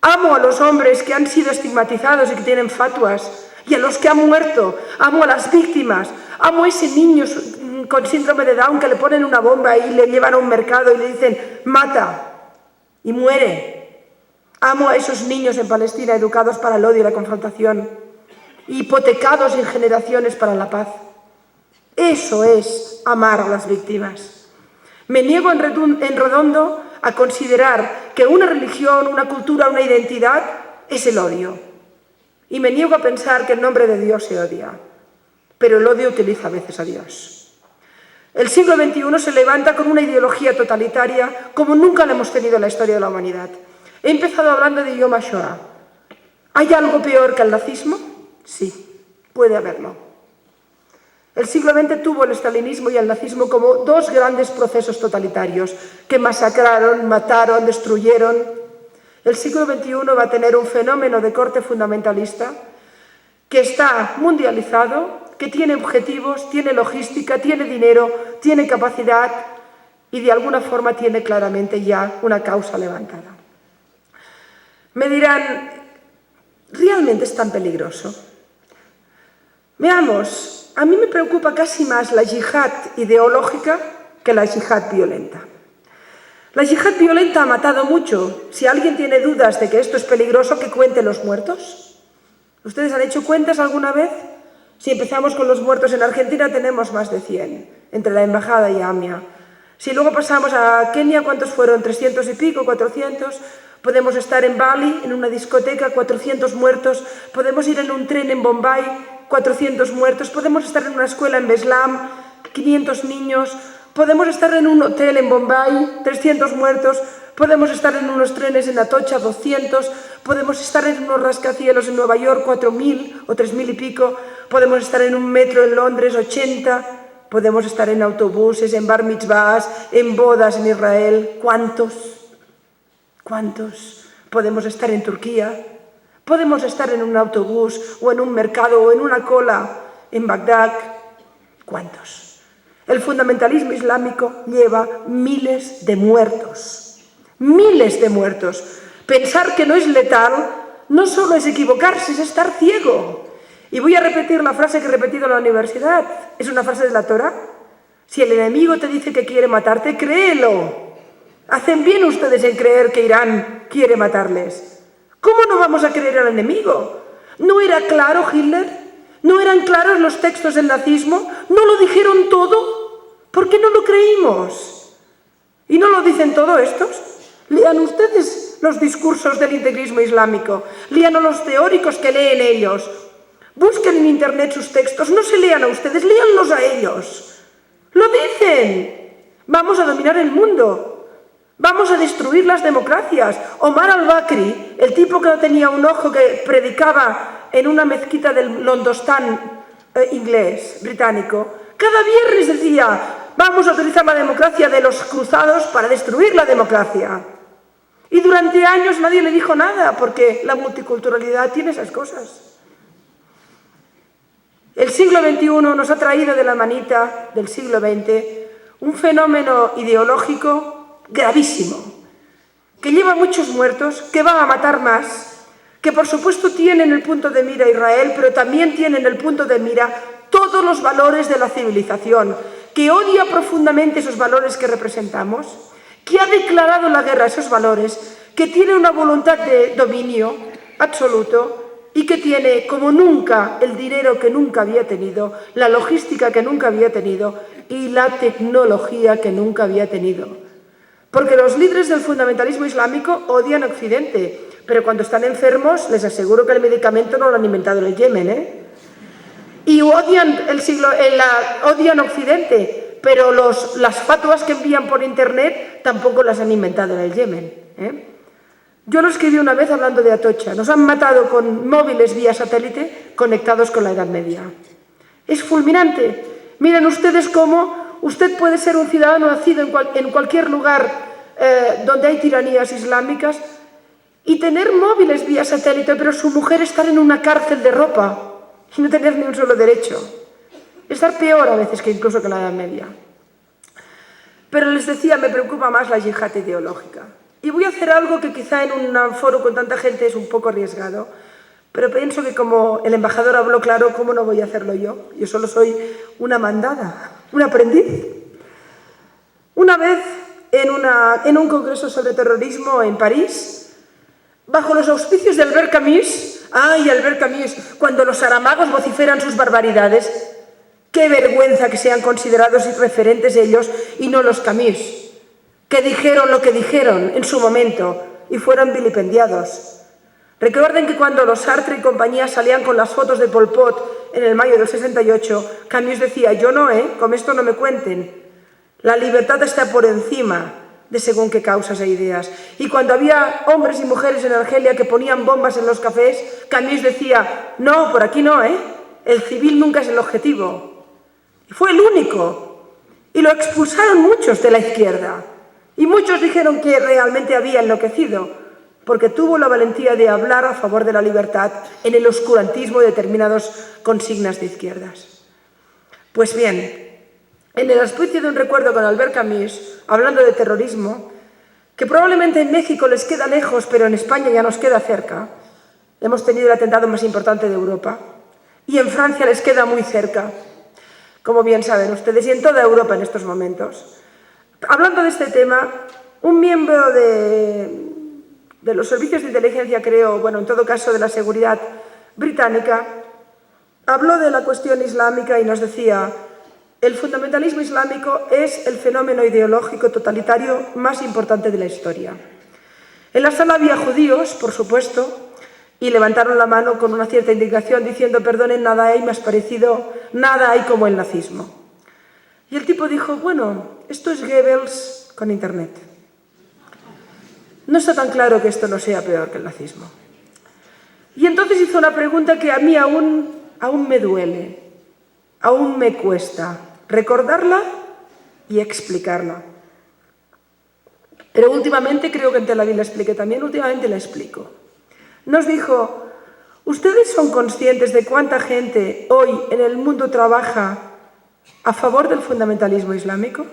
Amo a los hombres que han sido estigmatizados y que tienen fatuas, y a los que han muerto. Amo a las víctimas. Amo a ese niño con síndrome de Down que le ponen una bomba y le llevan a un mercado y le dicen mata y muere. Amo a esos niños en Palestina educados para el odio y la confrontación, hipotecados en generaciones para la paz. Eso es amar a las víctimas. Me niego en redondo a considerar que una religión, una cultura, una identidad es el odio. Y me niego a pensar que en nombre de Dios se odia. Pero el odio utiliza a veces a Dios. El siglo XXI se levanta con una ideología totalitaria como nunca la hemos tenido en la historia de la humanidad. He empezado hablando de Yom HaShoah. ¿Hay algo peor que el nazismo? Sí, puede haberlo. El siglo XX tuvo el estalinismo y el nazismo como dos grandes procesos totalitarios que masacraron, mataron, destruyeron. El siglo XXI va a tener un fenómeno de corte fundamentalista que está mundializado, que tiene objetivos, tiene logística, tiene dinero, tiene capacidad y de alguna forma tiene claramente ya una causa levantada. Me dirán, ¿realmente es tan peligroso? Veamos, a mí me preocupa casi más la yihad ideológica que la yihad violenta. La yihad violenta ha matado mucho. Si alguien tiene dudas de que esto es peligroso, que cuente los muertos. ¿Ustedes han hecho cuentas alguna vez? Si empezamos con los muertos en Argentina, tenemos más de 100, entre la embajada y AMIA. Si luego pasamos a Kenia, ¿cuántos fueron? 300 y pico, 400. Podemos estar en Bali, en una discoteca, 400 muertos. Podemos ir en un tren en Bombay, 400 muertos. Podemos estar en una escuela en Beslam, 500 niños. Podemos estar en un hotel en Bombay, 300 muertos. Podemos estar en unos trenes en Atocha, 200. Podemos estar en unos rascacielos en Nueva York, 4.000 o 3.000 y pico. Podemos estar en un metro en Londres, 80. Podemos estar en autobuses, en bar mitzvahs, en bodas en Israel. ¿Cuántos? ¿Cuántos? Podemos estar en Turquía. Podemos estar en un autobús o en un mercado o en una cola en Bagdad. ¿Cuántos? El fundamentalismo islámico lleva miles de muertos. Miles de muertos. Pensar que no es letal no solo es equivocarse, es estar ciego. Y voy a repetir la frase que he repetido en la universidad. Es una frase de la Torá. Si el enemigo te dice que quiere matarte, créelo. Hacen bien ustedes en creer que Irán quiere matarles. ¿Cómo no vamos a creer al enemigo? ¿No era claro Hitler? ¿No eran claros los textos del nazismo? ¿No lo dijeron todo? ¿Por qué no lo creímos? ¿Y no lo dicen todos estos? Lean ustedes los discursos del integrismo islámico. Lean a los teóricos que leen ellos. Busquen en internet sus textos. No se lean a ustedes, léanlos a ellos. Lo dicen. Vamos a dominar el mundo. Vamos a destruir las democracias. Omar al-Bakri, el tipo que no tenía un ojo, que predicaba en una mezquita del Londostán inglés, británico, cada viernes decía, vamos a utilizar la democracia de los cruzados para destruir la democracia. Y durante años nadie le dijo nada, porque la multiculturalidad tiene esas cosas. El siglo XXI nos ha traído de la manita del siglo XX un fenómeno ideológico gravísimo, que lleva muchos muertos, que va a matar más, que por supuesto tiene en el punto de mira a Israel, pero también tiene en el punto de mira todos los valores de la civilización, que odia profundamente esos valores que representamos, que ha declarado la guerra a esos valores, que tiene una voluntad de dominio absoluto y que tiene como nunca el dinero que nunca había tenido, la logística que nunca había tenido y la tecnología que nunca había tenido. Porque los líderes del fundamentalismo islámico odian a Occidente, pero cuando están enfermos les aseguro que el medicamento no lo han inventado en el Yemen, Y odian odian Occidente, pero las fatuas que envían por internet tampoco las han inventado en el Yemen. Yo lo escribí una vez hablando de Atocha. Nos han matado con móviles vía satélite conectados con la Edad Media. Es fulminante. Miren ustedes cómo usted puede ser un ciudadano nacido en cualquier lugar donde hay tiranías islámicas y tener móviles vía satélite, pero su mujer estar en una cárcel de ropa y no tener ni un solo derecho. Estar peor a veces que incluso que la Edad Media. Pero les decía, me preocupa más la yihad ideológica. Y voy a hacer algo que quizá en un foro con tanta gente es un poco arriesgado, pero pienso que como el embajador habló claro, ¿cómo no voy a hacerlo yo? Yo solo soy una mandada, un aprendiz. Una vez, en un congreso sobre terrorismo en París, bajo los auspicios de Albert Camus, ¡ay, Albert Camus! Cuando los saramagos vociferan sus barbaridades, ¡qué vergüenza que sean considerados irreferentes ellos y no los Camus, que dijeron lo que dijeron en su momento y fueron vilipendiados! Recuerden que cuando los Sartre y compañía salían con las fotos de Pol Pot en el mayo del 68, Camus decía, yo no, con esto no me cuenten. La libertad está por encima de según qué causas e ideas. Y cuando había hombres y mujeres en Argelia que ponían bombas en los cafés, Camus decía, no, por aquí no, el civil nunca es el objetivo. Y fue el único. Y lo expulsaron muchos de la izquierda. Y muchos dijeron que realmente había enloquecido, porque tuvo la valentía de hablar a favor de la libertad en el oscurantismo de determinadas consignas de izquierdas. Pues bien, en el auspicio de un recuerdo con Albert Camus, hablando de terrorismo, que probablemente en México les queda lejos, pero en España ya nos queda cerca, hemos tenido el atentado más importante de Europa, y en Francia les queda muy cerca, como bien saben ustedes, y en toda Europa en estos momentos. Hablando de este tema, un miembro de los servicios de inteligencia, creo, bueno, en todo caso de la seguridad británica, habló de la cuestión islámica y nos decía, el fundamentalismo islámico es el fenómeno ideológico totalitario más importante de la historia. En la sala había judíos, por supuesto, y levantaron la mano con una cierta indignación diciendo, perdonen, nada hay más parecido, nada hay como el nazismo. Y el tipo dijo, bueno, esto es Goebbels con Internet. No está tan claro que esto no sea peor que el nazismo. Y entonces hizo una pregunta que a mí aún me duele, aún me cuesta recordarla y explicarla. Pero últimamente, creo que en Tel Aviv la expliqué también, últimamente la explico. Nos dijo, ¿ustedes son conscientes de cuánta gente hoy en el mundo trabaja a favor del fundamentalismo islámico?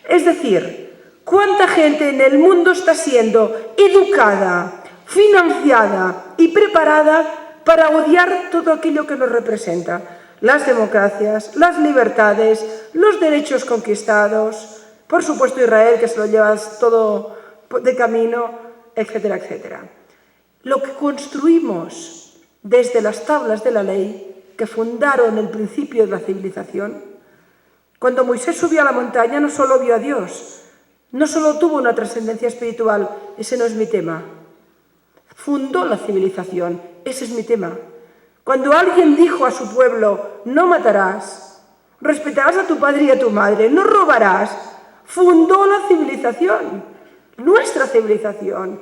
Es decir, ¿cuánta gente en el mundo está siendo educada, financiada y preparada para odiar todo aquello que nos representa? Las democracias, las libertades, los derechos conquistados, por supuesto Israel, que se lo lleva todo de camino, etcétera, etcétera. Lo que construimos desde las tablas de la ley que fundaron el principio de la civilización, cuando Moisés subió a la montaña no solo vio a Dios, no solo tuvo una trascendencia espiritual, ese no es mi tema. Fundó la civilización, ese es mi tema. Cuando alguien dijo a su pueblo, no matarás, respetarás a tu padre y a tu madre, no robarás, fundó la civilización, nuestra civilización.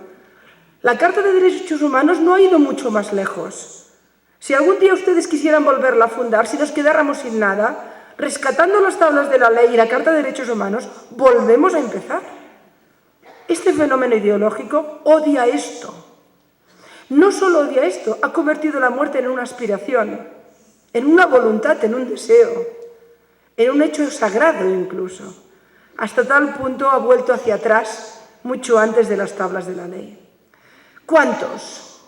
La Carta de Derechos Humanos no ha ido mucho más lejos. Si algún día ustedes quisieran volverla a fundar, si nos quedáramos sin nada, rescatando las tablas de la ley y la Carta de Derechos Humanos, volvemos a empezar. Este fenómeno ideológico odia esto. No solo odia esto, ha convertido la muerte en una aspiración, en una voluntad, en un deseo, en un hecho sagrado incluso. Hasta tal punto ha vuelto hacia atrás, mucho antes de las tablas de la ley. ¿Cuántos?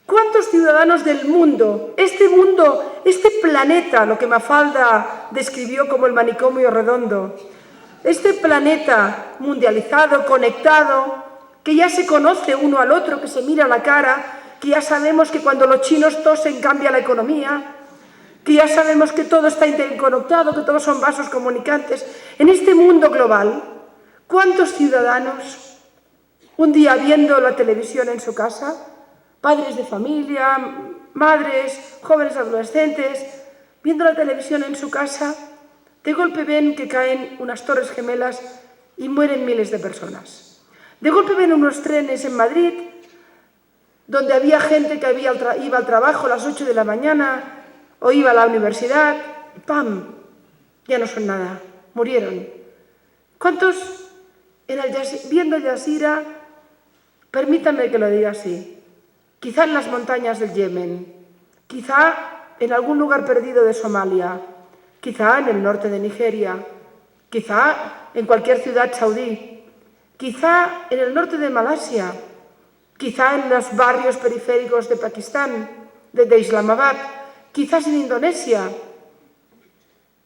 ¿Cuántos ciudadanos del mundo, este planeta, lo que Mafalda describió como el manicomio redondo, este planeta mundializado, conectado, que ya se conoce uno al otro, que se mira a la cara, que ya sabemos que cuando los chinos tosen cambia la economía, que ya sabemos que todo está interconectado, que todos son vasos comunicantes. En este mundo global, ¿cuántos ciudadanos, un día viendo la televisión en su casa, padres de familia, madres, jóvenes adolescentes, viendo la televisión en su casa, de golpe ven que caen unas torres gemelas y mueren miles de personas? De golpe ven unos trenes en Madrid, donde había gente que iba al trabajo a las 8 de la mañana o iba a la universidad, y ¡pam! Ya no son nada, murieron. ¿Cuántos viendo Al Jazeera, permítanme que lo diga así, quizá en las montañas del Yemen, quizá en algún lugar perdido de Somalia, quizá en el norte de Nigeria, quizá en cualquier ciudad saudí, quizá en el norte de Malasia, quizá en los barrios periféricos de Pakistán, de Islamabad, quizás en Indonesia,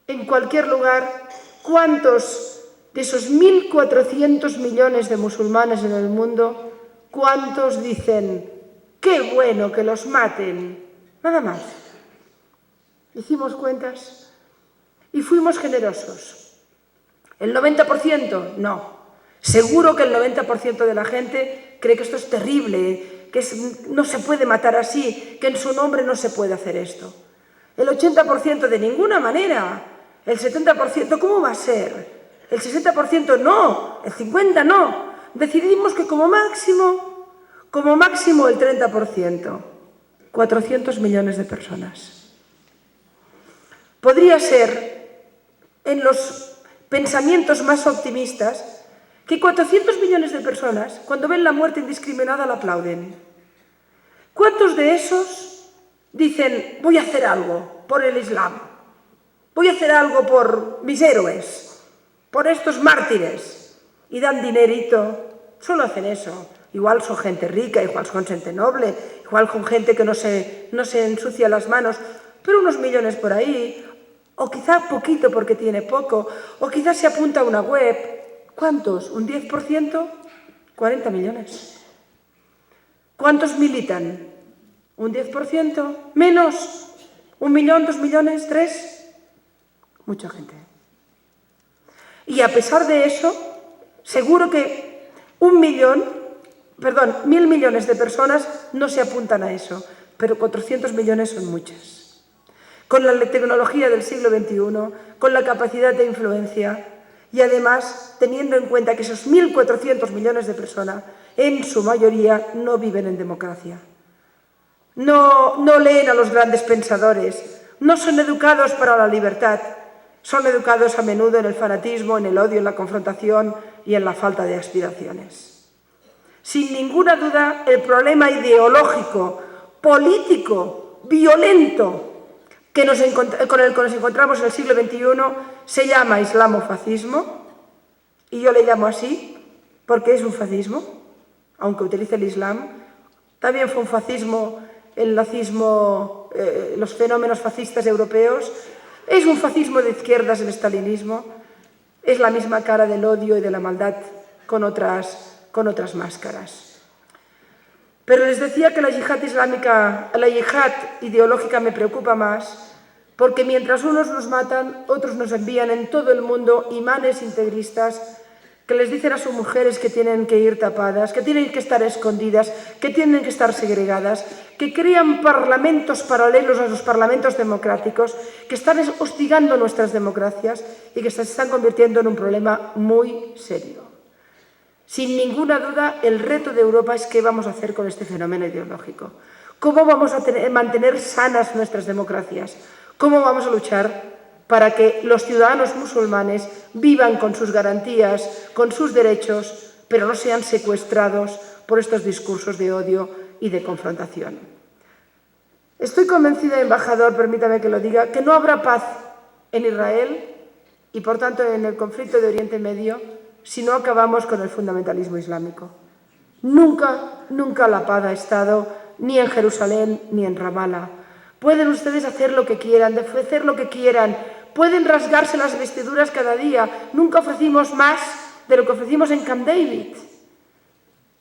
en cualquier lugar. ¿Cuántos de esos 1.400 millones de musulmanes en el mundo, cuántos dicen, qué bueno que los maten? Nada más. Hicimos cuentas y fuimos generosos. ¿El 90%? No. Seguro que el 90% de la gente cree que esto es terrible, que no se puede matar así, que en su nombre no se puede hacer esto. El 80% de ninguna manera. El 70%, ¿cómo va a ser? El 60% no, el 50% no. Decidimos que como máximo el 30%. 400 millones de personas. Podría ser, en los pensamientos más optimistas, que 400 millones de personas, cuando ven la muerte indiscriminada, la aplauden. ¿Cuántos de esos dicen, voy a hacer algo por el Islam? Voy a hacer algo por mis héroes, por estos mártires, y dan dinerito? Solo hacen eso. Igual son gente rica, igual son gente noble, igual son gente que no se ensucia las manos, pero unos millones por ahí, o quizá poquito porque tiene poco, o quizá se apunta a una web. ¿Cuántos? ¿Un 10%? 40 millones. ¿Cuántos militan? ¿Un 10%? ¿Menos? ¿1 millón, 2 millones, 3? Mucha gente. Y a pesar de eso, seguro que 1.000 millones de personas no se apuntan a eso, pero 400 millones son muchas. Con la tecnología del siglo XXI, con la capacidad de influencia y además teniendo en cuenta que esos 1.400 millones de personas, en su mayoría, no viven en democracia. No leen a los grandes pensadores, no son educados para la libertad. Son educados a menudo en el fanatismo, en el odio, en la confrontación y en la falta de aspiraciones. Sin ninguna duda, el problema ideológico, político, violento con el que nos encontramos en el siglo XXI se llama islamofascismo, y yo le llamo así porque es un fascismo, aunque utilice el Islam. También fue un fascismo el nazismo, los fenómenos fascistas europeos. Es un fascismo de izquierdas el estalinismo, es la misma cara del odio y de la maldad con otras máscaras. Pero les decía que la yihad islámica, la yihad ideológica me preocupa más, porque mientras unos nos matan, otros nos envían en todo el mundo imanes integristas que les dicen a sus mujeres que tienen que ir tapadas, que tienen que estar escondidas, que tienen que estar segregadas, que crean parlamentos paralelos a los parlamentos democráticos, que están hostigando nuestras democracias y que se están convirtiendo en un problema muy serio. Sin ninguna duda, el reto de Europa es qué vamos a hacer con este fenómeno ideológico. ¿Cómo vamos a mantener sanas nuestras democracias? ¿Cómo vamos a luchar para que los ciudadanos musulmanes vivan con sus garantías, con sus derechos, pero no sean secuestrados por estos discursos de odio y de confrontación? Estoy convencida, embajador, permítame que lo diga, que no habrá paz en Israel y, por tanto, en el conflicto de Oriente Medio si no acabamos con el fundamentalismo islámico. Nunca, nunca la paz ha estado ni en Jerusalén ni en Ramallah. Pueden ustedes hacer lo que quieran, ofrecer lo que quieran, pueden rasgarse las vestiduras cada día. Nunca ofrecimos más de lo que ofrecimos en Camp David.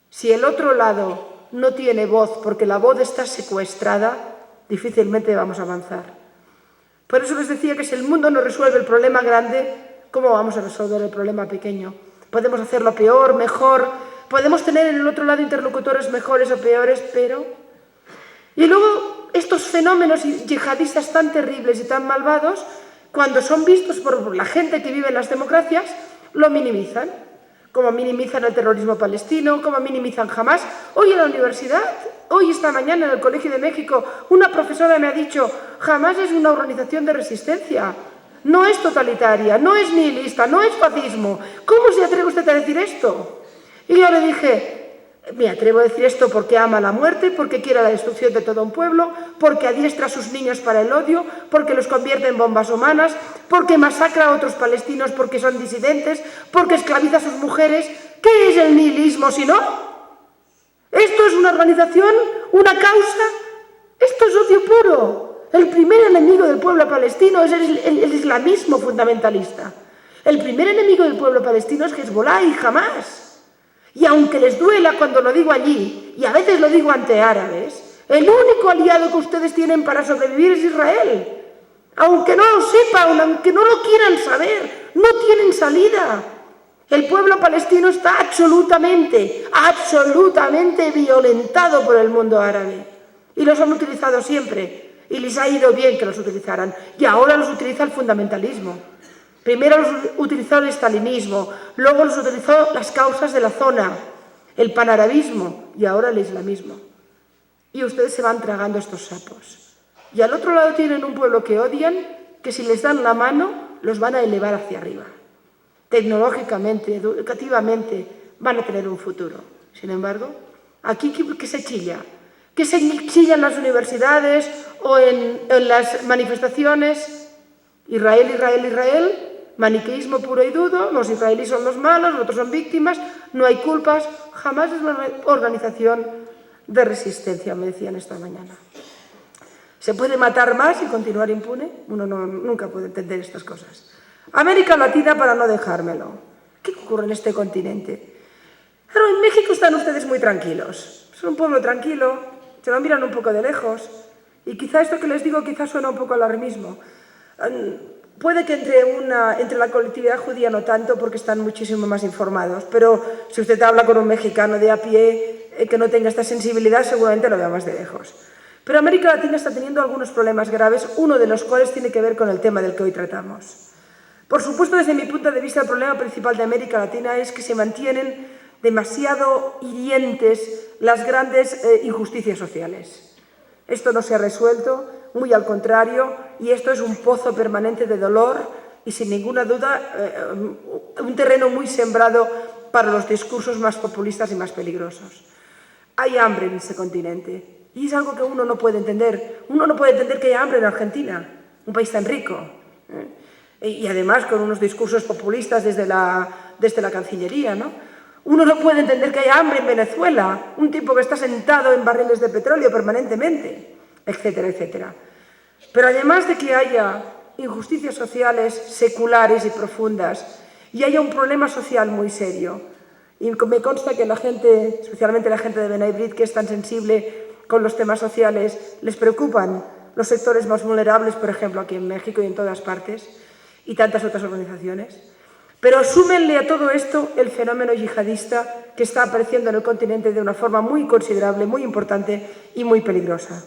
Si el otro lado no tiene voz porque la voz está secuestrada, difícilmente vamos a avanzar. Por eso les decía que si el mundo no resuelve el problema grande, ¿cómo vamos a resolver el problema pequeño? Podemos hacerlo peor, mejor, podemos tener en el otro lado interlocutores mejores o peores, pero... Y luego estos fenómenos yihadistas tan terribles y tan malvados, cuando son vistos por la gente que vive en las democracias, lo minimizan. Como minimizan el terrorismo palestino, como minimizan Hamás. Hoy en la universidad, hoy esta mañana en el Colegio de México, una profesora me ha dicho, Hamás es una organización de resistencia, no es totalitaria, no es nihilista, no es fascismo. ¿Cómo se atreve usted a decir esto? Y yo le dije, me atrevo a decir esto porque ama la muerte, porque quiere la destrucción de todo un pueblo, porque adiestra a sus niños para el odio, porque los convierte en bombas humanas, porque masacra a otros palestinos porque son disidentes, porque esclaviza a sus mujeres. ¿Qué es el nihilismo si no? Esto es una organización, una causa, esto es odio puro. El primer enemigo del pueblo palestino es el islamismo fundamentalista. El primer enemigo del pueblo palestino es Hezbollah y Hamas. Y aunque les duela cuando lo digo allí, y a veces lo digo ante árabes, el único aliado que ustedes tienen para sobrevivir es Israel. Aunque no lo sepan, aunque no lo quieran saber, no tienen salida. El pueblo palestino está absolutamente violentado por el mundo árabe. Y los han utilizado siempre. Y les ha ido bien que los utilizaran. Y ahora los utiliza el fundamentalismo. Primero los utilizó el estalinismo, luego los utilizó las causas de la zona, el panarabismo y ahora el islamismo. Y ustedes se van tragando estos sapos. Y al otro lado tienen un pueblo que odian, que si les dan la mano los van a elevar hacia arriba. Tecnológicamente, educativamente, van a tener un futuro. Sin embargo, aquí ¿qué se chilla? ¿Qué se chilla en las universidades o en las manifestaciones? Israel, Israel, Israel, maniqueísmo puro y duro, los israelíes son los malos, los otros son víctimas, no hay culpas, jamás es una organización de resistencia, me decían esta mañana. ¿Se puede matar más y continuar impune? Uno nunca puede entender estas cosas. América Latina para no dejármelo. ¿Qué ocurre en este continente? Pero en México están ustedes muy tranquilos. Son un pueblo tranquilo, se lo miran un poco de lejos. Y quizá esto que les digo quizá suena un poco alarmismo. Puede que entre la colectividad judía no tanto porque están muchísimo más informados, pero si usted habla con un mexicano de a pie que no tenga esta sensibilidad, seguramente lo vea más de lejos. Pero América Latina está teniendo algunos problemas graves, uno de los cuales tiene que ver con el tema del que hoy tratamos. Por supuesto, desde mi punto de vista, el problema principal de América Latina es que se mantienen demasiado hirientes las grandes injusticias sociales. Esto no se ha resuelto, muy al contrario, y esto es un pozo permanente de dolor y, sin ninguna duda, un terreno muy sembrado para los discursos más populistas y más peligrosos. Hay hambre en este continente y es algo que uno no puede entender. Uno no puede entender que haya hambre en Argentina, un país tan rico. Y además con unos discursos populistas desde la Cancillería, ¿no? Uno no puede entender que haya hambre en Venezuela, un tipo que está sentado en barriles de petróleo permanentemente, etcétera, etcétera. Pero además de que haya injusticias sociales seculares y profundas y haya un problema social muy serio, y me consta que la gente, especialmente la gente de B'nai B'rith, que es tan sensible con los temas sociales, les preocupan los sectores más vulnerables, por ejemplo, aquí en México y en todas partes, y tantas otras organizaciones. Pero súmenle a todo esto el fenómeno yihadista que está apareciendo en el continente de una forma muy considerable, muy importante y muy peligrosa.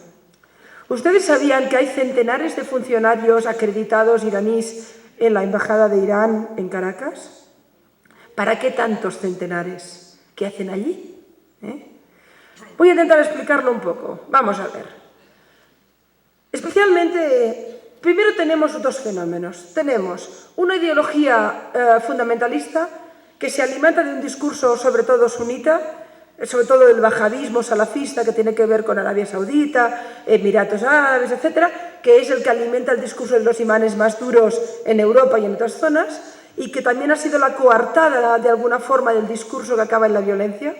¿Ustedes sabían que hay centenares de funcionarios acreditados iraníes en la Embajada de Irán en Caracas? ¿Para qué tantos centenares? ¿Qué hacen allí? Voy a intentar explicarlo un poco. Vamos a ver. Especialmente, primero tenemos dos fenómenos. Tenemos una ideología fundamentalista que se alimenta de un discurso sobre todo sunita, sobre todo del wahabismo salafista que tiene que ver con Arabia Saudita, Emiratos Árabes, etcétera, que es el que alimenta el discurso de los imanes más duros en Europa y en otras zonas, y que también ha sido la coartada de alguna forma del discurso que acaba en la violencia.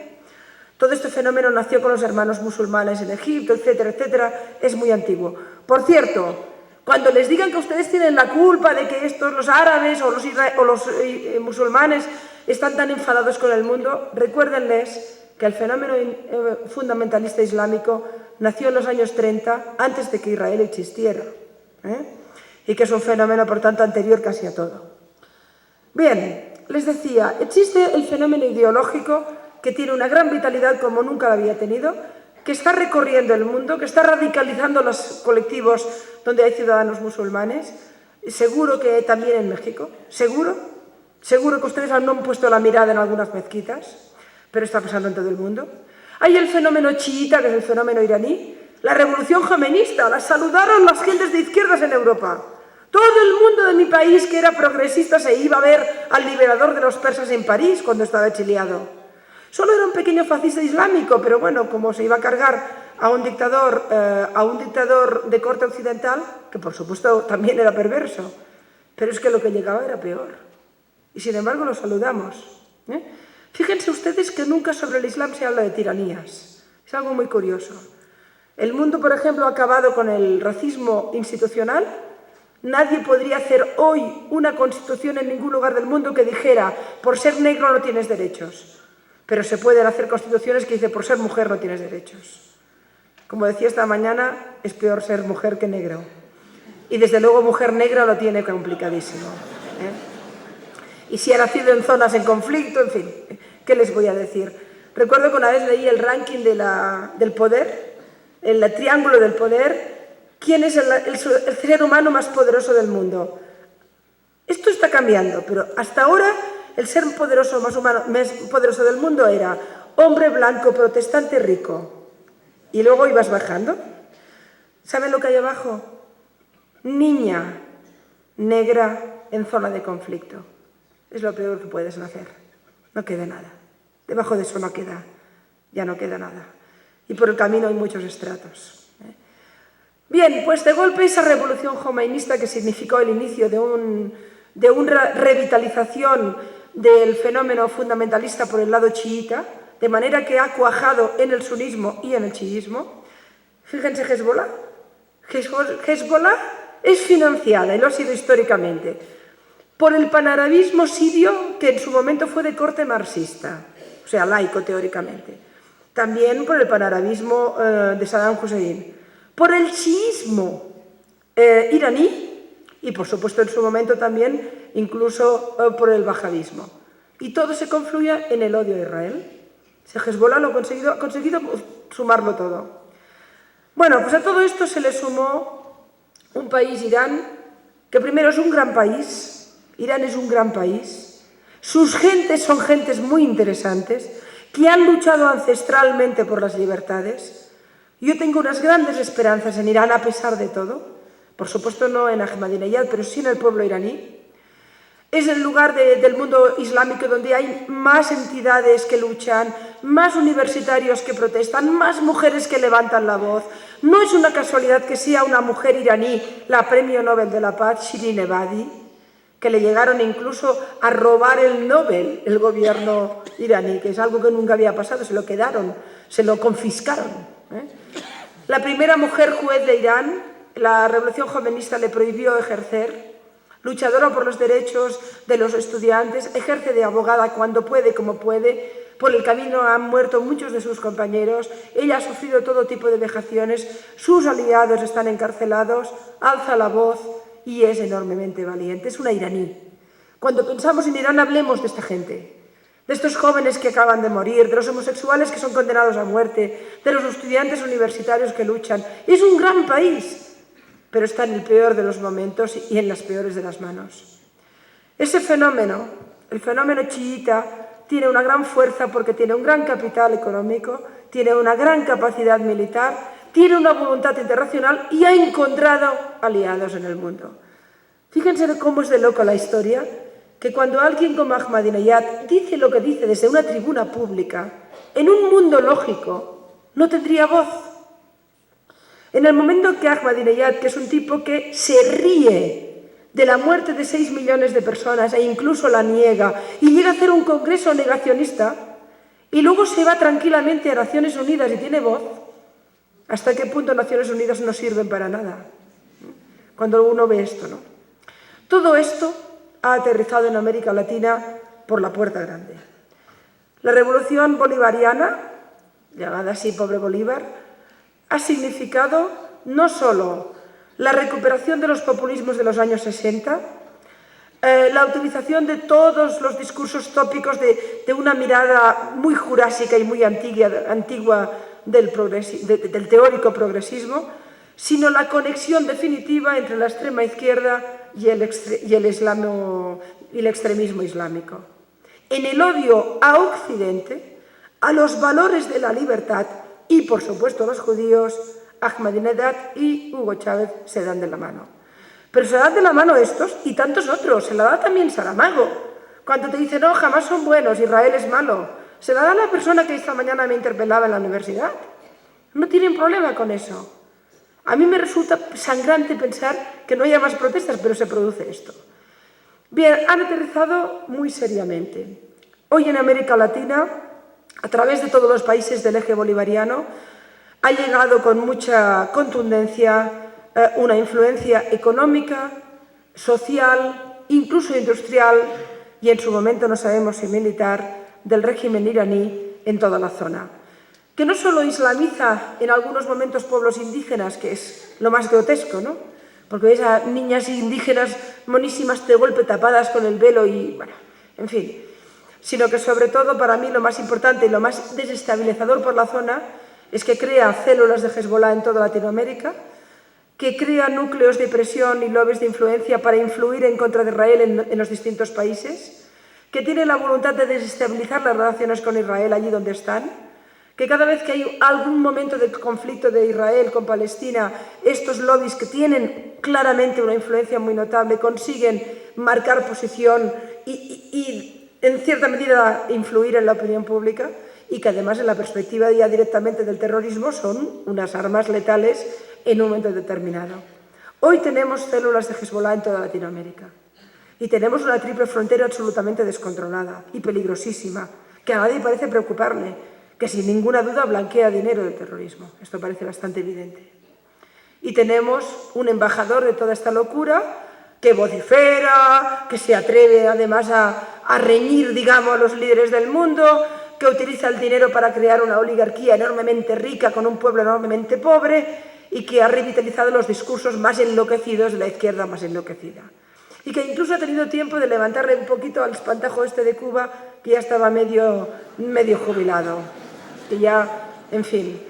Todo este fenómeno nació con los hermanos musulmanes en Egipto, etcétera, etcétera, es muy antiguo. Por cierto, cuando les digan que ustedes tienen la culpa de que estos, los árabes o los musulmanes están tan enfadados con el mundo, recuérdenles que el fenómeno fundamentalista islámico nació en los años 30, antes de que Israel existiera, y que es un fenómeno, por tanto, anterior casi a todo. Bien, les decía, existe el fenómeno ideológico que tiene una gran vitalidad como nunca la había tenido, que está recorriendo el mundo, que está radicalizando los colectivos donde hay ciudadanos musulmanes, seguro que también en México, seguro que ustedes no han puesto la mirada en algunas mezquitas, pero está pasando en todo el mundo. Hay el fenómeno chiita, que es el fenómeno iraní, la revolución jamenista, la saludaron las gentes de izquierdas en Europa. Todo el mundo de mi país que era progresista se iba a ver al liberador de los persas en París cuando estaba exiliado. Solo era un pequeño fascista islámico, pero bueno, como se iba a cargar a un dictador de corte occidental, que por supuesto también era perverso, pero es que lo que llegaba era peor. Y sin embargo lo saludamos. Fíjense ustedes que nunca sobre el Islam se habla de tiranías. Es algo muy curioso. El mundo, por ejemplo, ha acabado con el racismo institucional. Nadie podría hacer hoy una constitución en ningún lugar del mundo que dijera por ser negro no tienes derechos. Pero se pueden hacer constituciones que dicen por ser mujer no tienes derechos. Como decía esta mañana, es peor ser mujer que negro. Y desde luego mujer negra lo tiene complicadísimo. Y si ha nacido en zonas en conflicto, en fin, ¿qué les voy a decir? Recuerdo que una vez leí el ranking del poder, el triángulo del poder. ¿Quién es el ser humano más poderoso del mundo? Esto está cambiando, pero hasta ahora el ser poderoso más poderoso del mundo era hombre blanco, protestante, rico. Y luego ibas bajando. ¿Saben lo que hay abajo? Niña negra en zona de conflicto. Es lo peor que puedes hacer. No queda nada. Debajo de eso ya no queda nada. Y por el camino hay muchos estratos. Bien, pues de golpe esa revolución jomainista que significó el inicio de una revitalización del fenómeno fundamentalista por el lado chiita, de manera que ha cuajado en el sunismo y en el chiismo. Fíjense Hezbollah. Hezbollah es financiada, y lo ha sido históricamente, por el panarabismo sirio, que en su momento fue de corte marxista, o sea, laico teóricamente. También por el panarabismo de Saddam Hussein, por el chiismo iraní y, por supuesto, en su momento también incluso por el wahabismo. Y todo se confluye en el odio a Israel. Hezbollah ha conseguido sumarlo todo. Bueno, pues a todo esto se le sumó un país, Irán, que primero es un gran país. Irán es un gran país. Sus gentes son gentes muy interesantes, que han luchado ancestralmente por las libertades. Yo tengo unas grandes esperanzas en Irán a pesar de todo. Por supuesto no en Ahmadinejad, pero sí en el pueblo iraní. Es el lugar del mundo islámico donde hay más entidades que luchan, más universitarios que protestan, más mujeres que levantan la voz. No es una casualidad que sea una mujer iraní la Premio Nobel de la Paz, Shirin Ebadi, que le llegaron incluso a robar el Nobel el gobierno iraní, que es algo que nunca había pasado, se lo quedaron, se lo confiscaron. La primera mujer juez de Irán, la revolución jovenista le prohibió ejercer. Luchadora por los derechos de los estudiantes, ejerce de abogada cuando puede, como puede. Por el camino han muerto muchos de sus compañeros. Ella ha sufrido todo tipo de vejaciones. Sus aliados están encarcelados. Alza la voz y es enormemente valiente. Es una iraní. Cuando pensamos en Irán, hablemos de esta gente. De estos jóvenes que acaban de morir, de los homosexuales que son condenados a muerte, de los estudiantes universitarios que luchan. Es un gran país, pero está en el peor de los momentos y en las peores de las manos. Ese fenómeno, el fenómeno chiita, tiene una gran fuerza porque tiene un gran capital económico, tiene una gran capacidad militar, tiene una voluntad internacional y ha encontrado aliados en el mundo. Fíjense cómo es de loco la historia, que cuando alguien como Ahmadinejad dice lo que dice desde una tribuna pública, en un mundo lógico, no tendría voz. En el momento que Ahmadinejad, que es un tipo que se ríe de la muerte de 6 millones de personas e incluso la niega y llega a hacer un congreso negacionista y luego se va tranquilamente a Naciones Unidas y tiene voz, ¿hasta qué punto Naciones Unidas no sirven para nada? Cuando uno ve esto, ¿no? Todo esto ha aterrizado en América Latina por la puerta grande. La revolución bolivariana, llamada así Pobre Bolívar, ha significado no solo la recuperación de los populismos de los años 60, la utilización de todos los discursos tópicos de una mirada muy jurásica y muy antigua del teórico progresismo, sino la conexión definitiva entre la extrema izquierda y el extremismo islámico. En el odio a Occidente, a los valores de la libertad, y, por supuesto, los judíos, Ahmadinejad y Hugo Chávez se dan de la mano. Pero se dan de la mano estos y tantos otros. Se la da también Saramago. Cuando te dice, no, jamás son buenos, Israel es malo. Se la da a la persona que esta mañana me interpelaba en la universidad. No tienen problema con eso. A mí me resulta sangrante pensar que no haya más protestas, pero se produce esto. Bien, han aterrizado muy seriamente. Hoy en América Latina, a través de todos los países del eje bolivariano, ha llegado con mucha contundencia una influencia económica, social, incluso industrial y en su momento no sabemos si militar, del régimen iraní en toda la zona, que no solo islamiza en algunos momentos pueblos indígenas, que es lo más grotesco, ¿no? Porque ves a niñas indígenas monísimas de golpe tapadas con el velo y, bueno, en fin, sino que sobre todo para mí lo más importante y lo más desestabilizador por la zona es que crea células de Hezbollah en toda Latinoamérica, que crea núcleos de presión y lobbies de influencia para influir en contra de Israel en los distintos países, que tiene la voluntad de desestabilizar las relaciones con Israel allí donde están, que cada vez que hay algún momento de conflicto de Israel con Palestina, estos lobbies que tienen claramente una influencia muy notable consiguen marcar posición y en cierta medida influir en la opinión pública, y que además en la perspectiva ya directamente del terrorismo son unas armas letales en un momento determinado. Hoy tenemos células de Hezbollah en toda Latinoamérica y tenemos una triple frontera absolutamente descontrolada y peligrosísima, que a nadie parece preocuparle, que sin ninguna duda blanquea dinero del terrorismo. Esto parece bastante evidente. Y tenemos un embajador de toda esta locura que vocifera, que se atreve además a reñir, digamos, a los líderes del mundo, que utiliza el dinero para crear una oligarquía enormemente rica con un pueblo enormemente pobre y que ha revitalizado los discursos más enloquecidos de la izquierda más enloquecida. Y que incluso ha tenido tiempo de levantarle un poquito al espantajo este de Cuba, que ya estaba medio jubilado. Que ya, en fin.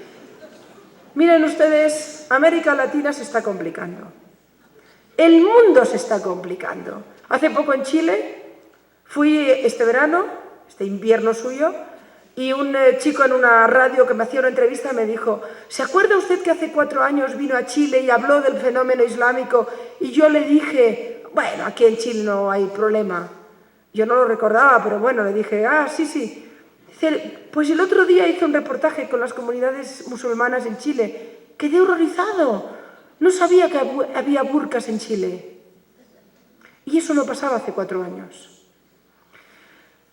Miren ustedes, América Latina se está complicando. El mundo se está complicando. Hace poco en Chile fui este verano, este invierno suyo, y un chico en una radio que me hacía una entrevista me dijo: ¿se acuerda usted que hace 4 años vino a Chile y habló del fenómeno islámico? Y yo le dije, bueno, aquí en Chile no hay problema. Yo no lo recordaba, pero bueno, le dije, sí, sí. Dice, pues el otro día hice un reportaje con las comunidades musulmanas en Chile. Quedé horrorizado. No sabía que había burkas en Chile. Y eso no pasaba hace 4 años.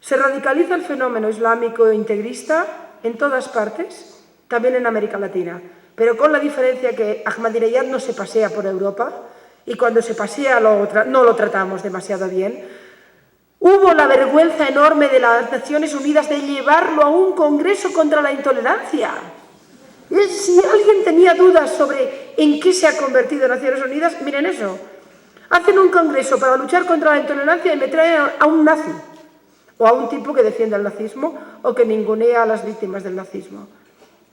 Se radicaliza el fenómeno islámico integrista en todas partes, también en América Latina, pero con la diferencia que Ahmadinejad no se pasea por Europa y cuando se pasea no lo tratamos demasiado bien. Hubo la vergüenza enorme de las Naciones Unidas de llevarlo a un congreso contra la intolerancia. Si alguien tenía dudas sobre en qué se ha convertido Naciones Unidas, miren eso. Hacen un congreso para luchar contra la intolerancia y me traen a un nazi. O a un tipo que defiende el nazismo o que ningunea a las víctimas del nazismo.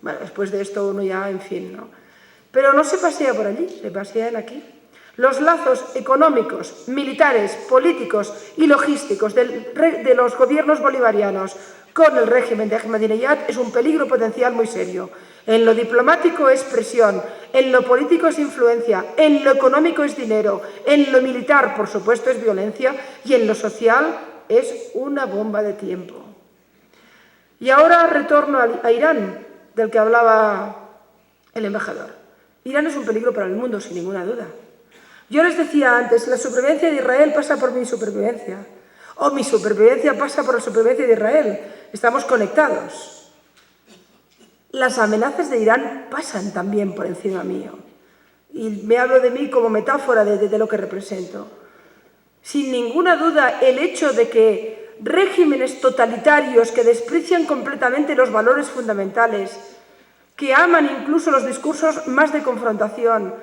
Bueno, después de esto uno ya, en fin, ¿no? Pero no se pasea por allí, se pasean aquí. Los lazos económicos, militares, políticos y logísticos de los gobiernos bolivarianos con el régimen de Ahmadinejad es un peligro potencial muy serio. En lo diplomático es presión, en lo político es influencia, en lo económico es dinero, en lo militar, por supuesto, es violencia y en lo social es una bomba de tiempo. Y ahora retorno a Irán, del que hablaba el embajador. Irán es un peligro para el mundo, sin ninguna duda. Yo les decía antes, la supervivencia de Israel pasa por mi supervivencia, o mi supervivencia pasa por la supervivencia de Israel. Estamos conectados. Las amenazas de Irán pasan también por encima mío. Y me hablo de mí como metáfora de lo que represento. Sin ninguna duda, el hecho de que regímenes totalitarios que desprecian completamente los valores fundamentales, que aman incluso los discursos más de confrontación,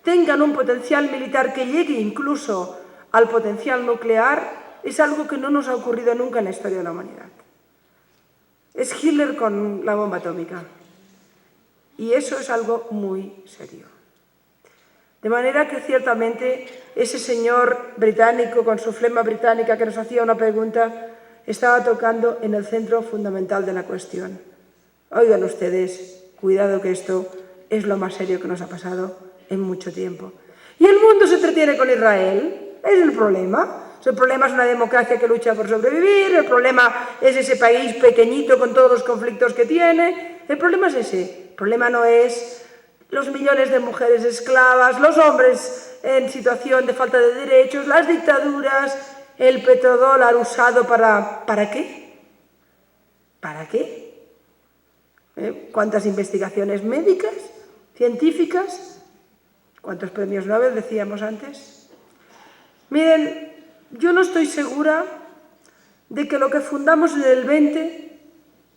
tengan un potencial militar que llegue incluso al potencial nuclear, es algo que no nos ha ocurrido nunca en la historia de la humanidad. Es Hitler con la bomba atómica. Y eso es algo muy serio. De manera que ciertamente ese señor británico con su flema británica que nos hacía una pregunta estaba tocando en el centro fundamental de la cuestión. Oigan ustedes, cuidado que esto es lo más serio que nos ha pasado en mucho tiempo. Y el mundo se entretiene con Israel, es el problema. El problema es una democracia que lucha por sobrevivir, el problema es ese país pequeñito con todos los conflictos que tiene, el problema es ese. El problema no es los millones de mujeres esclavas, los hombres en situación de falta de derechos, las dictaduras, el petrodólar usado ¿para qué? ¿Para qué? ¿Cuántas investigaciones médicas, científicas? ¿Cuántos premios Nobel decíamos antes? Miren, yo no estoy segura de que lo que fundamos en el XX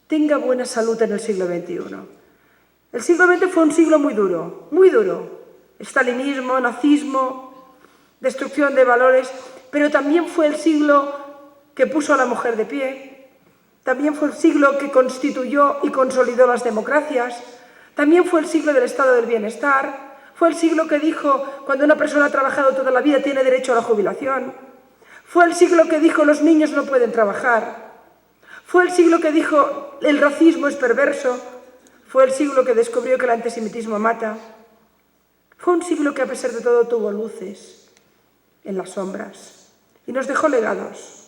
tenga buena salud en el siglo XXI. El siglo XX fue un siglo muy duro, muy duro. Estalinismo, nazismo, destrucción de valores, pero también fue el siglo que puso a la mujer de pie, también fue el siglo que constituyó y consolidó las democracias, también fue el siglo del estado del bienestar, fue el siglo que dijo, cuando una persona ha trabajado toda la vida tiene derecho a la jubilación, fue el siglo que dijo, los niños no pueden trabajar, fue el siglo que dijo, el racismo es perverso, fue el siglo que descubrió que el antisemitismo mata, fue un siglo que a pesar de todo tuvo luces en las sombras y nos dejó legados.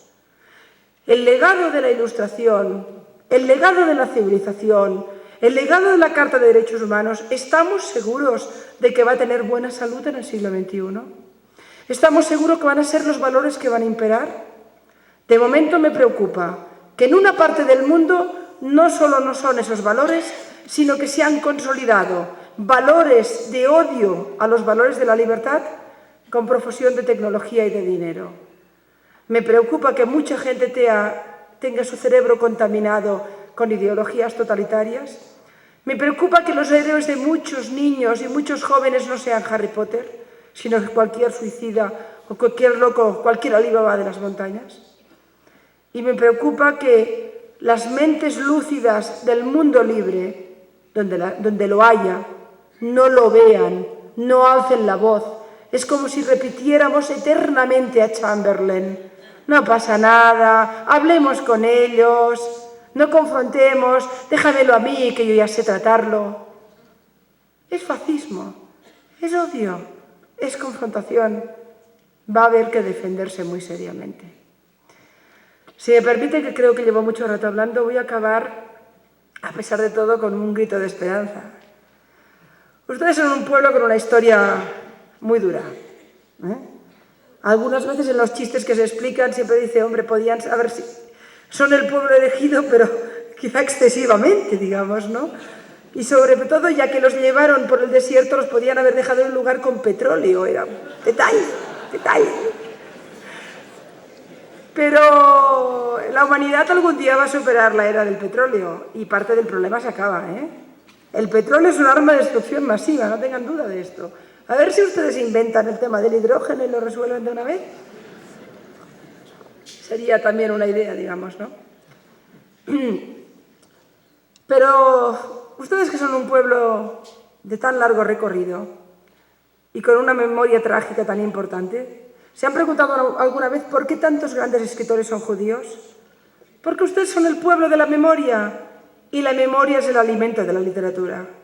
El legado de la Ilustración, el legado de la civilización, el legado de la Carta de Derechos Humanos, ¿estamos seguros de que va a tener buena salud en el siglo XXI? ¿Estamos seguros que van a ser los valores que van a imperar? De momento me preocupa que en una parte del mundo no solo no son esos valores, sino que se han consolidado valores de odio a los valores de la libertad con profusión de tecnología y de dinero. Me preocupa que mucha gente tenga su cerebro contaminado con ideologías totalitarias. Me preocupa que los héroes de muchos niños y muchos jóvenes no sean Harry Potter, sino cualquier suicida o cualquier loco, cualquier Alibaba de las montañas. Y me preocupa que las mentes lúcidas del mundo libre, donde lo haya, no lo vean, no alcen la voz. Es como si repitiéramos eternamente a Chamberlain. No pasa nada, hablemos con ellos, no confrontemos, déjamelo a mí que yo ya sé tratarlo. Es fascismo, es odio, es confrontación. Va a haber que defenderse muy seriamente. Si me permite, que creo que llevo mucho rato hablando, voy a acabar, a pesar de todo, con un grito de esperanza. Ustedes son un pueblo con una historia muy dura. Algunas veces en los chistes que se explican siempre dice, hombre, podían saber si son el pueblo elegido, pero quizá excesivamente, digamos, ¿no? Y sobre todo, ya que los llevaron por el desierto, los podían haber dejado en un lugar con petróleo. Era un detalle. Pero la humanidad algún día va a superar la era del petróleo y parte del problema se acaba, El petróleo es un arma de destrucción masiva, no tengan duda de esto. A ver si ustedes inventan el tema del hidrógeno y lo resuelven de una vez. Sería también una idea, digamos, ¿no? Pero ustedes, que son un pueblo de tan largo recorrido y con una memoria trágica tan importante, ¿se han preguntado alguna vez por qué tantos grandes escritores son judíos? Porque ustedes son el pueblo de la memoria y la memoria es el alimento de la literatura.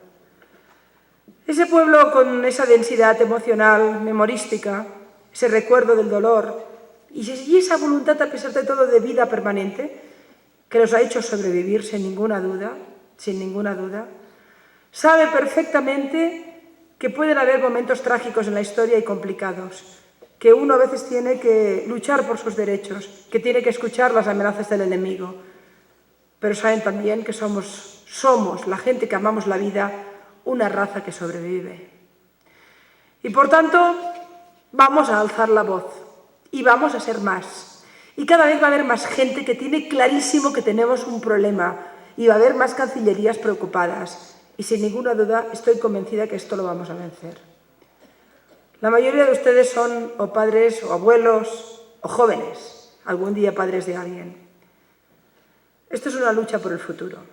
Ese pueblo con esa densidad emocional, memorística, ese recuerdo del dolor y esa voluntad, a pesar de todo, de vida permanente, que los ha hecho sobrevivir sin ninguna duda, sabe perfectamente que pueden haber momentos trágicos en la historia y complicados, que uno a veces tiene que luchar por sus derechos, que tiene que escuchar las amenazas del enemigo, pero saben también que somos la gente que amamos la vida, una raza que sobrevive. Y por tanto, vamos a alzar la voz y vamos a ser más. Y cada vez va a haber más gente que tiene clarísimo que tenemos un problema y va a haber más cancillerías preocupadas. Y sin ninguna duda estoy convencida que esto lo vamos a vencer. La mayoría de ustedes son o padres o abuelos o jóvenes, algún día padres de alguien. Esto es una lucha por el futuro.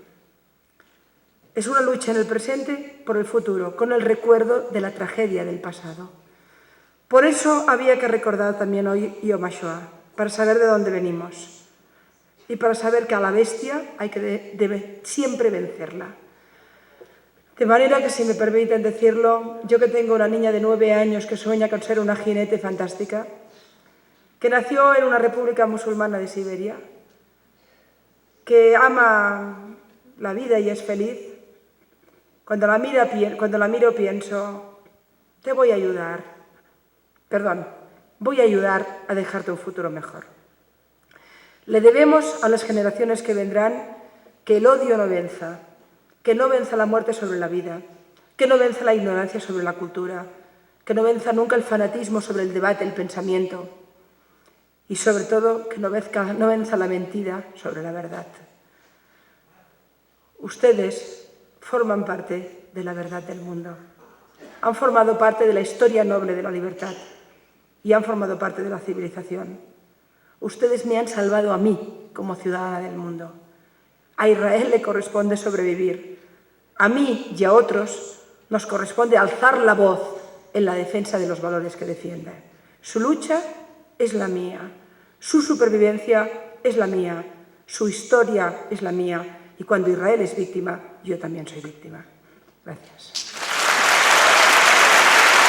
Es una lucha en el presente por el futuro, con el recuerdo de la tragedia del pasado. Por eso había que recordar también hoy Yom HaShoah, para saber de dónde venimos y para saber que a la bestia hay que debe siempre vencerla. De manera que, si me permiten decirlo, yo que tengo una niña de 9 años que sueña con ser una jinete fantástica, que nació en una república musulmana de Siberia, que ama la vida y es feliz, cuando la miro pienso, te voy a ayudar, voy a ayudar a dejarte un futuro mejor. Le debemos a las generaciones que vendrán que el odio no venza, que no venza la muerte sobre la vida, que no venza la ignorancia sobre la cultura, que no venza nunca el fanatismo sobre el debate, el pensamiento y sobre todo que no venza la mentira sobre la verdad. Ustedes forman parte de la verdad del mundo, han formado parte de la historia noble de la libertad y han formado parte de la civilización. Ustedes me han salvado a mí como ciudadana del mundo. A Israel le corresponde sobrevivir. A mí y a otros nos corresponde alzar la voz en la defensa de los valores que defiende. Su lucha es la mía, su supervivencia es la mía, su historia es la mía y cuando Israel es víctima, yo también soy víctima. Gracias.